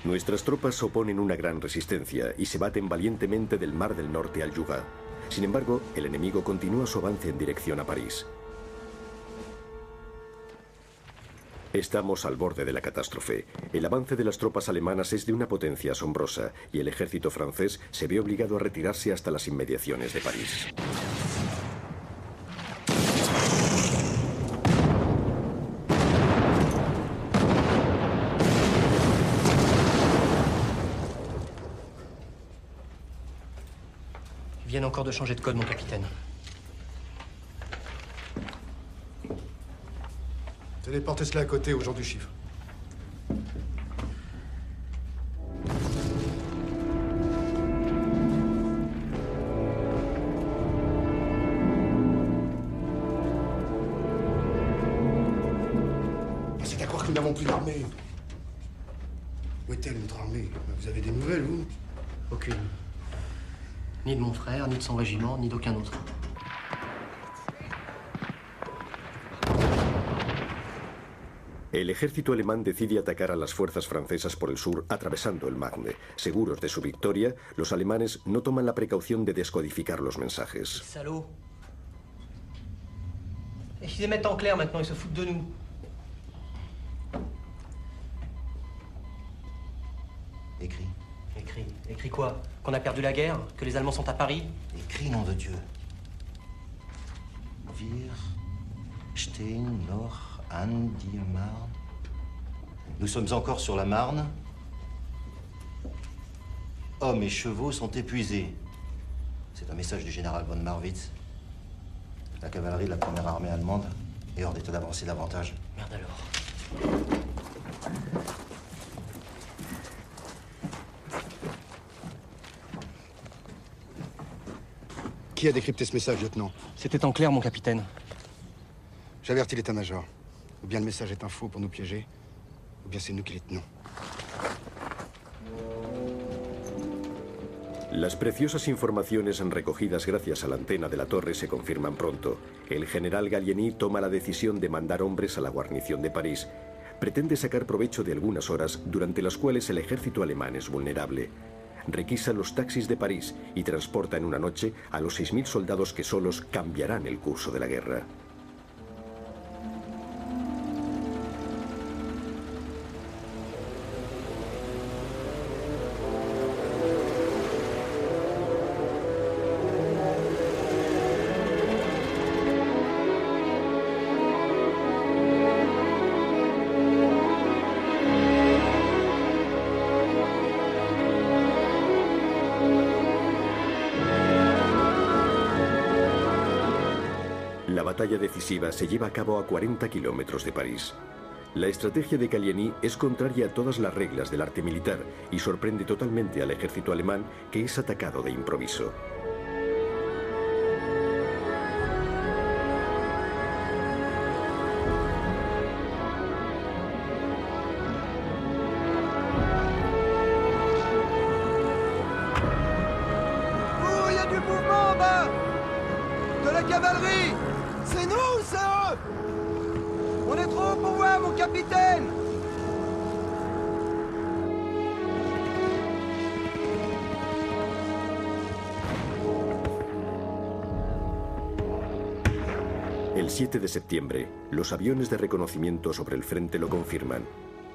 Nuestras tropas oponen una gran resistencia y se baten valientemente del Mar del Norte al Youga. Sin embargo, el enemigo continúa su avance en dirección a París. Estamos al borde de la catástrofe. El avance de las tropas alemanas es de una potencia asombrosa y el ejército francés se ve obligado a retirarse hasta las inmediaciones de París. Ils viennent encore de changer de code, mon capitaine. Téléportez cela à côté au jour du chiffre. C'est à croire que nous n'avons plus d'armée. Où est-elle, notre armée? Vous avez des nouvelles, vous? Aucune. Ni de mon frère, ni de son régiment, ni d'aucun autre. El ejército alemán decide atacar a las fuerzas francesas por el sur, atravesando el Magne. Seguros de su victoria, los alemanes no toman la precaución de descodificar los mensajes. Salaud. Et ils les mettent en clair maintenant, ils se foutent de nous. Écris. Écris. Écris quoi? Qu'on a perdu la guerre? Que les Allemands sont à Paris? Écris, nom de Dieu. Wir stehen noch an die Marne. Nous sommes encore sur la Marne. Hommes et chevaux sont épuisés. C'est un message du général von Marwitz. La cavalerie de la première armée allemande est hors d'état d'avancer davantage. Merde alors. Qui a décrypté ce message, lieutenant? C'était en clair, mon capitaine. J'avertis l'état-major. Ou bien le message est un faux pour nous piéger, ou bien c'est nous qui les tenons. Las preciosas informaciones recogidas gracias a la antena de la torre se confirman pronto. El general Gallieni toma la decisión de mandar hombres a la guarnición de París. Pretende sacar provecho de algunas horas durante las cuales el ejército alemán es vulnerable. Requisa los taxis de París y transporta en una noche a los 6.000 soldados que solos cambiarán el curso de la guerra. La batalla decisiva se lleva a cabo a 40 kilómetros de París. La estrategia de Gallieni es contraria a todas las reglas del arte militar y sorprende totalmente al ejército alemán, que es atacado de improviso. Oh, il y a du mouvement en bas! De la cavalerie! C'est nous, c'est eux! On est trop pour voir, mon capitaine! El 7 de septiembre, los aviones de reconocimiento sobre el frente lo confirman.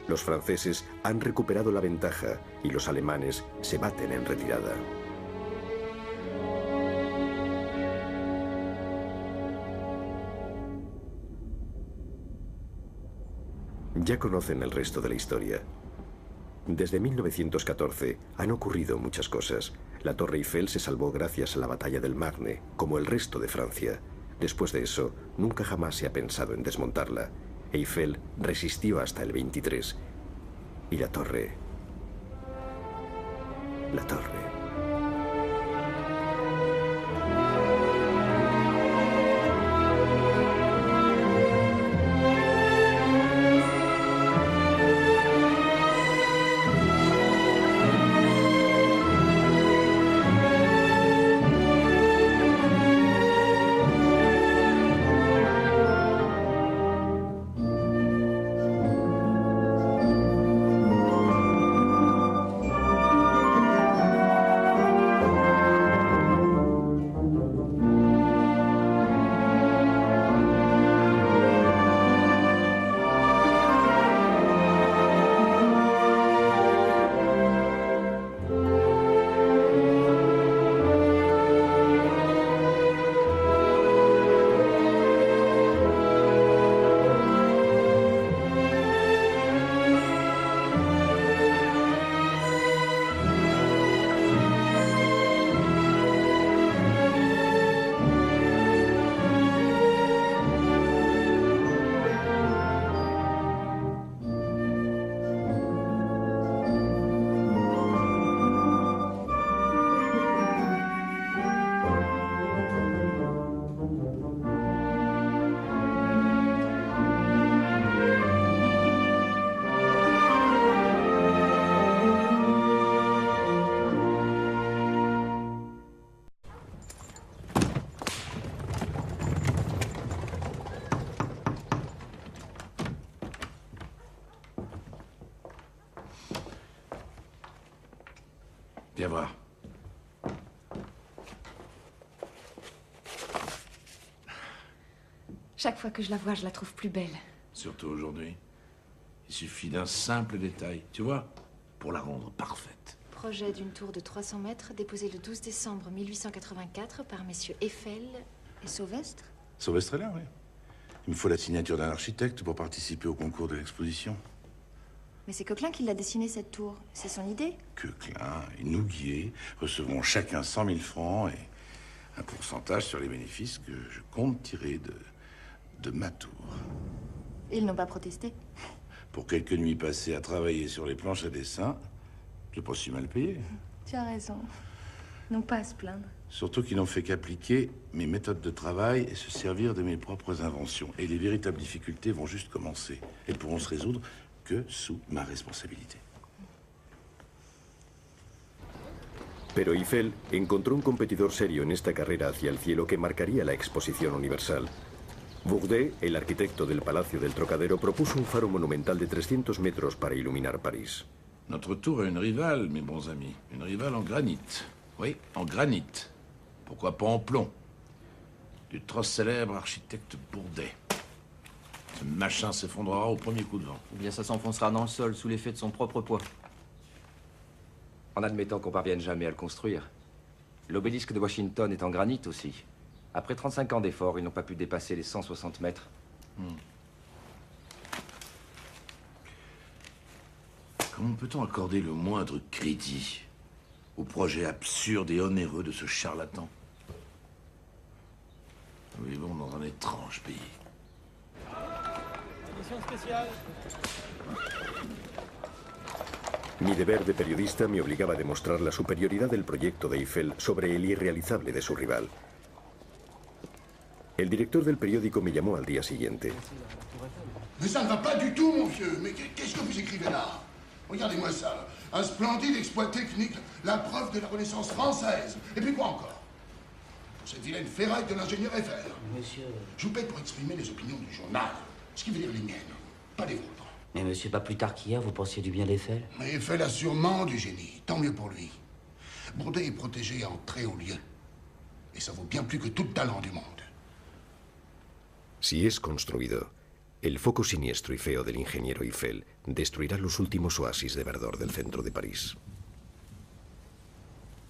Los franceses han recuperado la ventaja y los alemanes se baten en retirada. Ya conocen el resto de la historia. Desde 1914 han ocurrido muchas cosas. La Torre Eiffel se salvó gracias a la batalla del Marne, como el resto de Francia. Después de eso, nunca jamás se ha pensado en desmontarla. Eiffel resistió hasta el 23. Y la torre... La torre... Viens voir. Chaque fois que je la vois, je la trouve plus belle. Surtout aujourd'hui. Il suffit d'un simple détail, tu vois, pour la rendre parfaite. Projet d'une tour de 300 mètres déposé le 12 décembre 1884 par messieurs Eiffel et Sauvestre. Sauvestre est là, oui. Il me faut la signature d'un architecte pour participer au concours de l'exposition. Mais c'est Coquelin qui l'a dessiné, cette tour. C'est son idée. Coquelin et Nouguier recevront chacun 100 000 francs et un pourcentage sur les bénéfices que je compte tirer de ma tour. Ils n'ont pas protesté. Pour quelques nuits passées à travailler sur les planches à dessin, j'ai pas si mal payé. Tu as raison. Ils n'ont pas à se plaindre. Surtout qu'ils n'ont fait qu'appliquer mes méthodes de travail et se servir de mes propres inventions. Et les véritables difficultés vont juste commencer. Elles pourront se résoudre que sous ma responsabilité. Pero Eiffel encontró un competidor serio en esta carrera hacia el cielo que marcaría la exposición universal. Bourdet, el arquitecto del Palacio del Trocadero, propuso un faro monumental de 300 metros para iluminar París. Notre tour a une rivale, mes bons amis. Une rivale en granit. Oui, en granit. Pourquoi pas en plomb? Du trop célèbre architecte Bourdet. Ce machin s'effondrera au premier coup de vent. Eh bien, ça s'enfoncera dans le sol sous l'effet de son propre poids. En admettant qu'on parvienne jamais à le construire. L'obélisque de Washington est en granit aussi. Après 35 ans d'efforts, ils n'ont pas pu dépasser les 160 mètres. Comment peut-on accorder le moindre crédit au projet absurde et onéreux de ce charlatan? Nous vivons dans un étrange pays. Édition spéciale. Mi deber de periodista me obligaba a demostrar la superioridad del proyecto de Eiffel sobre el irrealizable de su rival. El director del periódico me llamó al día siguiente. Mais ça ne va pas du tout, mon vieux. Mais qu'est-ce que vous écrivez là? Regardez-moi ça. Un splendide exploit technique, la preuve de la Renaissance française. Et puis quoi encore? Cette vilaine ferraille de l'ingénieur Eiffel. Monsieur... Je vous paye pour exprimer les opinions du journal. Ce qui veut dire les miennes, pas les vôtres. Mais monsieur, pas plus tard qu'hier, vous pensiez du bien d'Eiffel? Mais Eiffel a sûrement du génie. Tant mieux pour lui. Bourdet est protégé en très haut lieu. Et ça vaut bien plus que tout le talent du monde. Si es construido, El foco siniestro y feo del ingeniero Eiffel destruirá los últimos oasis de verdor del centro de París.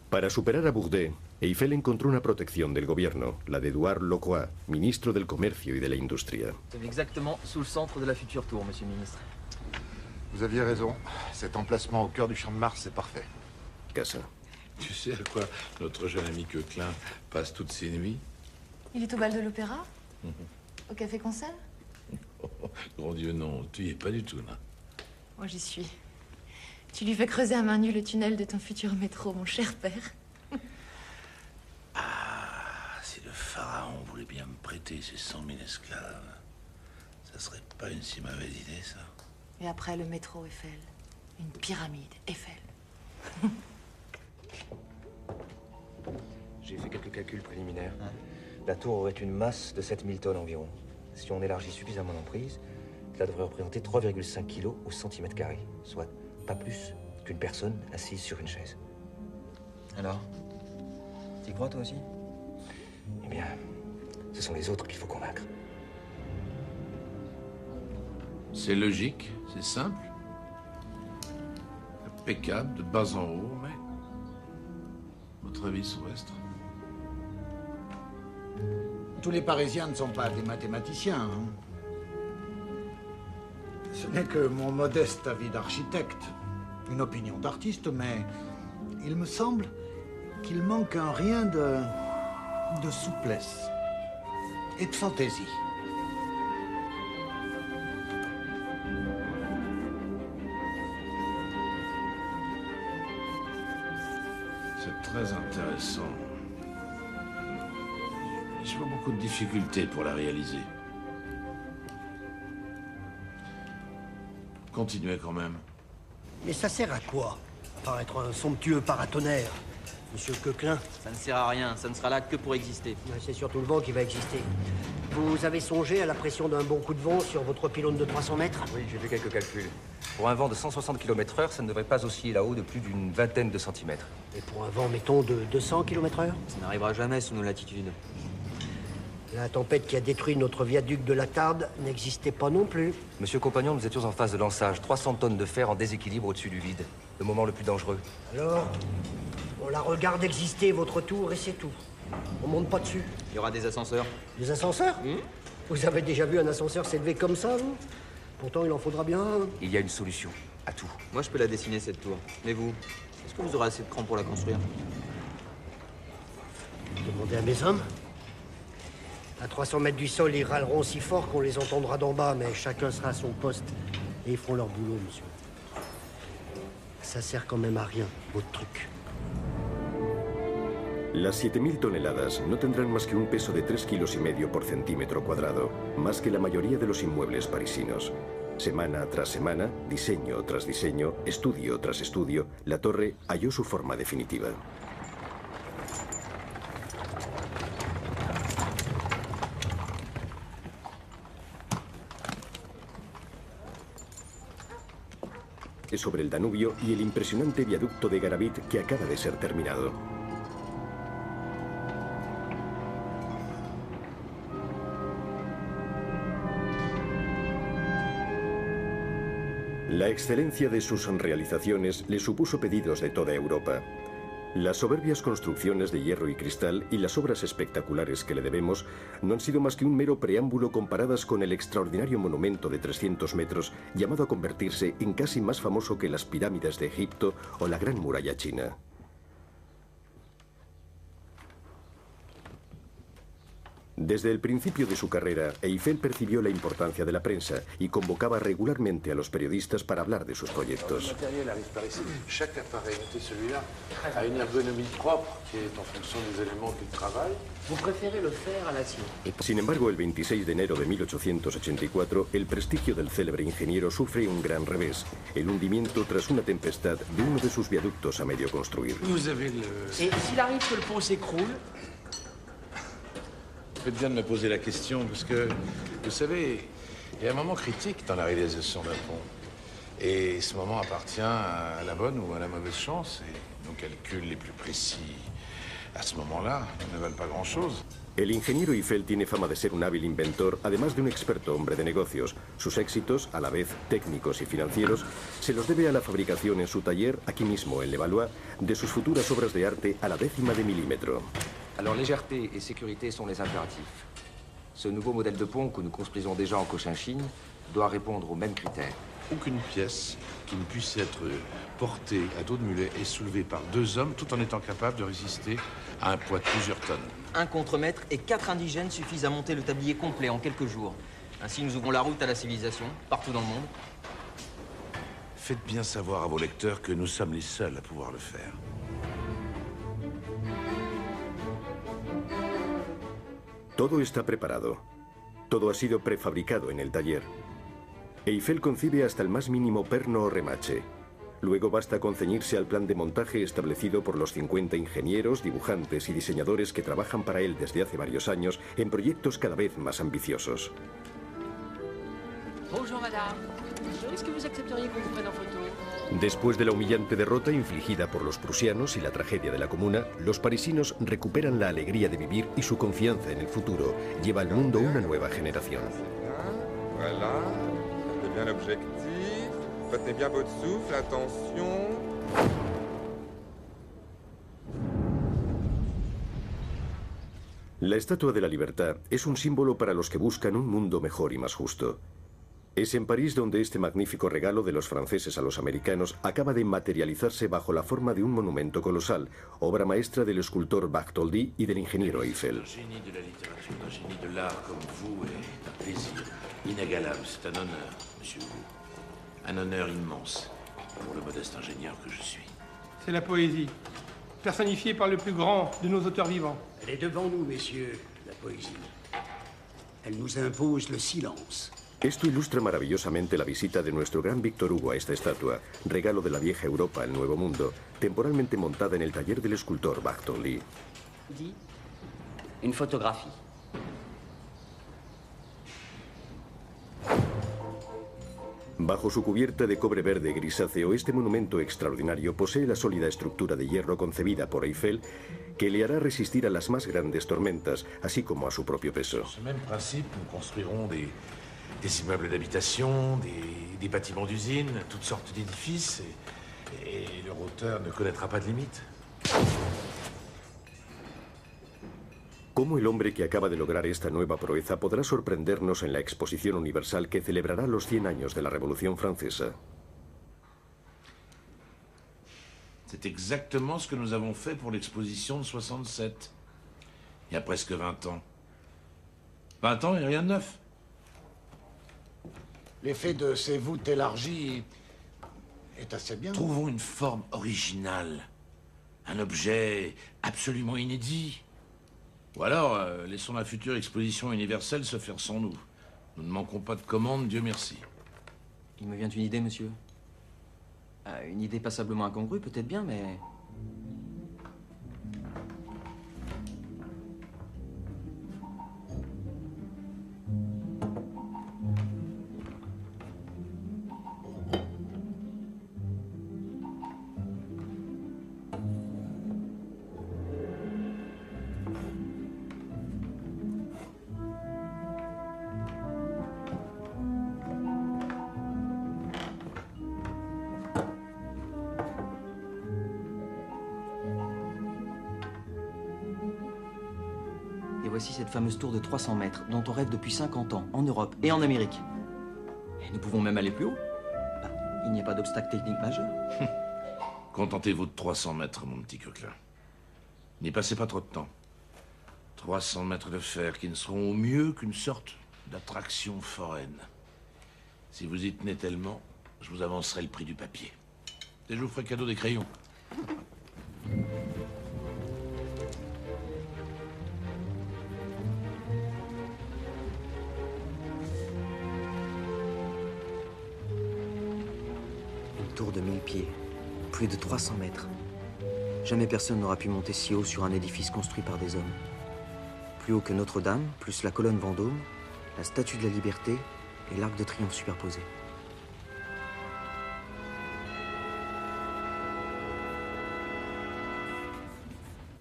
Para superar a Bourdet, Eiffel encontró una protección del gobierno, la de Édouard Lacroix, ministro del Comercio y de la Industria. Exactement sous le centre de la future tour, monsieur le ministre. Vous aviez raison. Cet emplacement au cœur du champ de Mars, c'est parfait. Casa. Tu sais à quoi notre jeune ami Coquelin passe toutes ses nuits? Il est au bal de l'opéra? Au café-concert? Grand Dieu, non. Tu y es pas du tout, là. Moi, j'y suis. Tu lui fais creuser à main nue le tunnel de ton futur métro, mon cher père. Si le pharaon voulait bien me prêter ses 100 000 esclaves, ça serait pas une si mauvaise idée, ça. Et après, le métro Eiffel. Une pyramide Eiffel. J'ai fait quelques calculs préliminaires. La tour aurait une masse de 7000 tonnes environ. Si on élargit suffisamment l'emprise, cela devrait représenter 3,5 kg au centimètre carré, soit pas plus qu'une personne assise sur une chaise. Alors? T'y crois toi aussi? Eh bien, ce sont les autres qu'il faut convaincre. C'est logique, c'est simple. Impeccable, de bas en haut, mais... Votre avis, Sylvestre? Tous les Parisiens ne sont pas des mathématiciens. Hein. Ce n'est que mon modeste avis d'architecte, une opinion d'artiste, mais il me semble qu'il manque un rien de souplesse et de fantaisie. C'est très intéressant. Je vois beaucoup de difficultés pour la réaliser. Continuez quand même. Mais ça sert à quoi? À part être un somptueux paratonnerre, monsieur Coquelin? Ça ne sert à rien, ça ne sera là que pour exister. C'est surtout le vent qui va exister. Vous avez songé à la pression d'un bon coup de vent sur votre pylône de 300 mètres? Oui, j'ai fait quelques calculs. Pour un vent de 160 km/h, ça ne devrait pas osciller là-haut de plus d'une vingtaine de centimètres. Et pour un vent, mettons, de 200 km/h? Ça n'arrivera jamais sous nos latitudes. La tempête qui a détruit notre viaduc de la Tarde n'existait pas non plus. Monsieur Compagnon, nous étions en phase de lançage. 300 tonnes de fer en déséquilibre au-dessus du vide. Le moment le plus dangereux. Alors, on la regarde exister, votre tour, et c'est tout. On monte pas dessus. Il y aura des ascenseurs. Des ascenseurs? Vous avez déjà vu un ascenseur s'élever comme ça, vous? Pourtant, il en faudra bien un. Il y a une solution à tout. Moi, je peux la dessiner, cette tour. Mais vous, est-ce que vous aurez assez de cran pour la construire? Demandez à mes hommes. À 300 mètres du sol, ils râleront si fort qu'on les entendra d'en bas, mais chacun sera à son poste. Et ils feront leur boulot, monsieur. Ça sert quand même à rien, votre truc. Las 7000 toneladas no tendrán más que un peso de 3,5 kilos por centímetro cuadrado, más que la mayoría de los inmuebles parisinos. Semana tras semana, diseño tras diseño, estudio tras estudio, la torre halló su forma definitiva. Sobre el Danubio y el impresionante viaducto de Garabit que acaba de ser terminado. La excelencia de sus realizaciones le supuso pedidos de toda Europa. Las soberbias construcciones de hierro y cristal y las obras espectaculares que le debemos no han sido más que un mero preámbulo comparadas con el extraordinario monumento de 300 metros llamado a convertirse en casi más famoso que las pirámides de Egipto o la Gran Muralla China. Desde el principio de su carrera, Eiffel percibió la importancia de la prensa y convocaba regularmente a los periodistas para hablar de sus proyectos. Chaque appareil, notez celui-là, a une ergonomie propre qui est en fonction des éléments qu'il travaille. Vous préférez le fer à l'acier? Sin embargo, el 26 de enero de 1884, el prestigio del célebre ingeniero sufre un gran revés, el hundimiento tras una tempestad de uno de sus viaductos a medio construir. Et s'il arrive que le pont s'écroule? Vous faites bien de me poser la question, parce que, vous savez, il y a un moment critique dans la réalisation d'un pont. Et ce moment appartient à la bonne ou à la mauvaise chance. Et nos calculs les plus précis, à ce moment-là, ne valent pas grand-chose. El ingeniero Eiffel tiene fama de ser un hábil inventor, además de un experto hombre de negocios. Sus éxitos, a la vez técnicos y financieros, se los debe a la fabricación en su taller, aquí mismo en Levallois, de sus futuras obras de arte a la décima de milímetro. Alors légèreté et sécurité sont les impératifs. Ce nouveau modèle de pont que nous construisons déjà en Cochinchine doit répondre aux mêmes critères. Aucune pièce qui ne puisse être portée à dos de mulet et soulevée par 2 hommes tout en étant capable de résister à un poids de plusieurs tonnes. Un contremaître et 4 indigènes suffisent à monter le tablier complet en quelques jours. Ainsi, nous ouvrons la route à la civilisation, partout dans le monde. Faites bien savoir à vos lecteurs que nous sommes les seuls à pouvoir le faire. Todo está preparado. Todo ha sido prefabricado en el taller. Eiffel concibe hasta el más mínimo perno o remache. Luego basta con ceñirse al plan de montaje establecido por los 50 ingenieros, dibujantes y diseñadores que trabajan para él desde hace varios años en proyectos cada vez más ambiciosos. Bonjour madame. Est-ce que vous accepteriez qu'on vous prenne en photo? Después de la humillante derrota infligida por los prusianos y la tragedia de la Comuna, los parisinos recuperan la alegría de vivir y su confianza en el futuro lleva al mundo una nueva generación. Voilà, gardez bien l'objectif, retenez bien votre souffle, attention. La Estatua de la Libertad es un símbolo para los que buscan un mundo mejor y más justo. Es en París donde este magnífico regalo de los franceses a los americanos acaba de materializarse bajo la forma de un monumento colosal, obra maestra del escultor Bartholdi y del ingeniero Eiffel. Un génie de la littérature, un génie de l'art comme vous est un plaisir inégalable. C'est un honneur, monsieur Wu. Un honneur immense pour le modeste ingénieur que je suis. C'est la poésie, personnifiée par le plus grand de nos auteurs vivants. Elle est devant nous, messieurs, la poésie. Elle nous impose le silence. Esto ilustra maravillosamente la visita de nuestro gran Víctor Hugo a esta estatua, regalo de la vieja Europa al Nuevo Mundo, temporalmente montada en el taller del escultor Bartholdi. Dis, une photographie. Bajo su cubierta de cobre verde grisáceo, este monumento extraordinario posee la sólida estructura de hierro concebida por Eiffel que le hará resistir a las más grandes tormentas, así como a su propio peso. Ce même principe, nous construirons des immeubles d'habitation, des bâtiments d'usine, toutes sortes d'édifices, et leur hauteur ne connaîtra pas de limite. ¿Cómo el hombre que acaba de lograr esta nueva proeza podrá sorprendernos en la exposición universal que celebrará los 100 años de la Revolución Francesa? C'est exactement ce que nous avons fait pour l'exposition de 67, il y a presque 20 ans. 20 ans et rien de neuf. L'effet de ces voûtes élargies est assez bien. Trouvons une forme originale, un objet absolument inédit. Ou alors, laissons la future exposition universelle se faire sans nous. Nous ne manquons pas de commandes, Dieu merci. Il me vient une idée, monsieur. Une idée passablement incongrue, peut-être bien, mais... Et voici cette fameuse tour de 300 mètres, dont on rêve depuis 50 ans, en Europe et en Amérique. Et nous pouvons même aller plus haut. Il n'y a pas d'obstacle technique majeur. Contentez-vous de 300 mètres, mon petit coquelin. N'y passez pas trop de temps. 300 mètres de fer qui ne seront au mieux qu'une sorte d'attraction foraine. Si vous y tenez tellement, je vous avancerai le prix du papier. Et je vous ferai cadeau des crayons. Une tour de 1000 pieds, plus de 300 mètres. Jamais personne n'aura pu monter si haut sur un édifice construit par des hommes. Plus haut que Notre-Dame, plus la colonne Vendôme, la Statue de la Liberté et l'Arc de Triomphe superposés.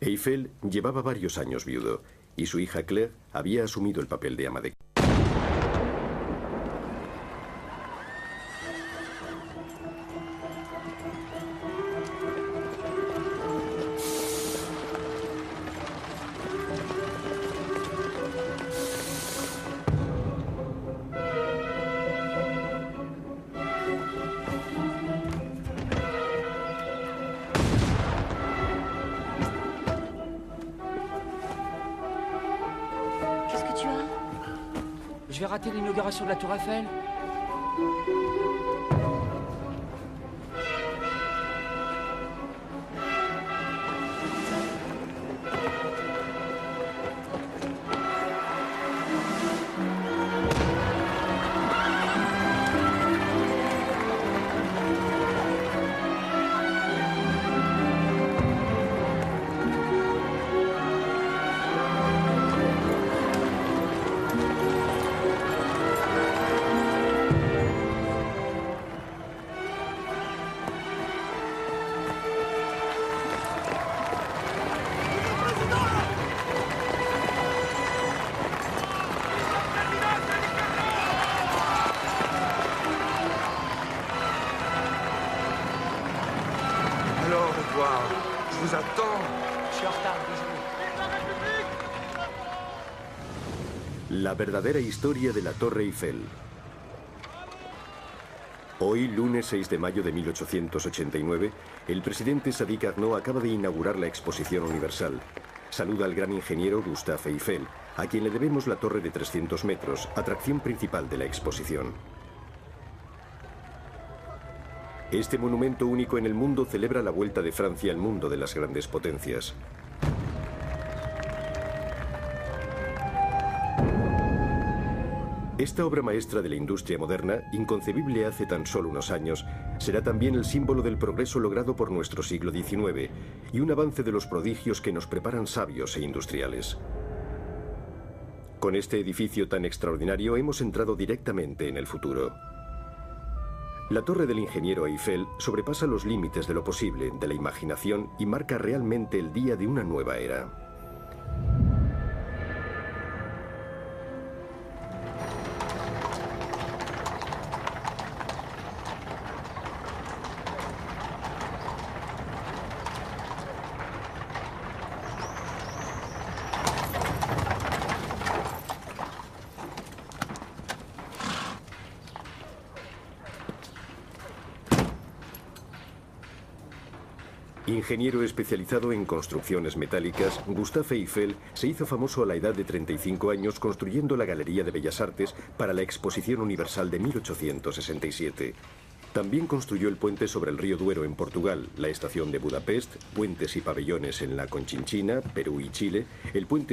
Eiffel llevaba varios años viudo y su hija Claire había asumido el papel de ama de casa. Je vais rater l'inauguration de la Tour Eiffel. Alors, Edouard, je vous attends. Je suis en retard, désolé. La verdadera historia de la Torre Eiffel. Hoy, lunes 6 de mayo de 1889, el presidente Sadi Carnot acaba de inaugurar la Exposición Universal. Saluda al gran ingeniero Gustave Eiffel, a quien le debemos la torre de 300 metros, atracción principal de la exposición. Este monumento único en el mundo celebra la vuelta de Francia al mundo de las grandes potencias. Esta obra maestra de la industria moderna, inconcebible hace tan solo unos años, será también el símbolo del progreso logrado por nuestro siglo XIX y un avance de los prodigios que nos preparan sabios e industriales. Con este edificio tan extraordinario hemos entrado directamente en el futuro. La torre del ingeniero Eiffel sobrepasa los límites de lo posible, de la imaginación, y marca realmente el día de una nueva era. Ingeniero especializado en construcciones metálicas, Gustave Eiffel se hizo famoso a la edad de 35 años construyendo la Galería de Bellas Artes para la Exposición Universal de 1867. También construyó el puente sobre el río Duero en Portugal, la estación de Budapest, puentes y pabellones en la Conchinchina, Perú y Chile, el puente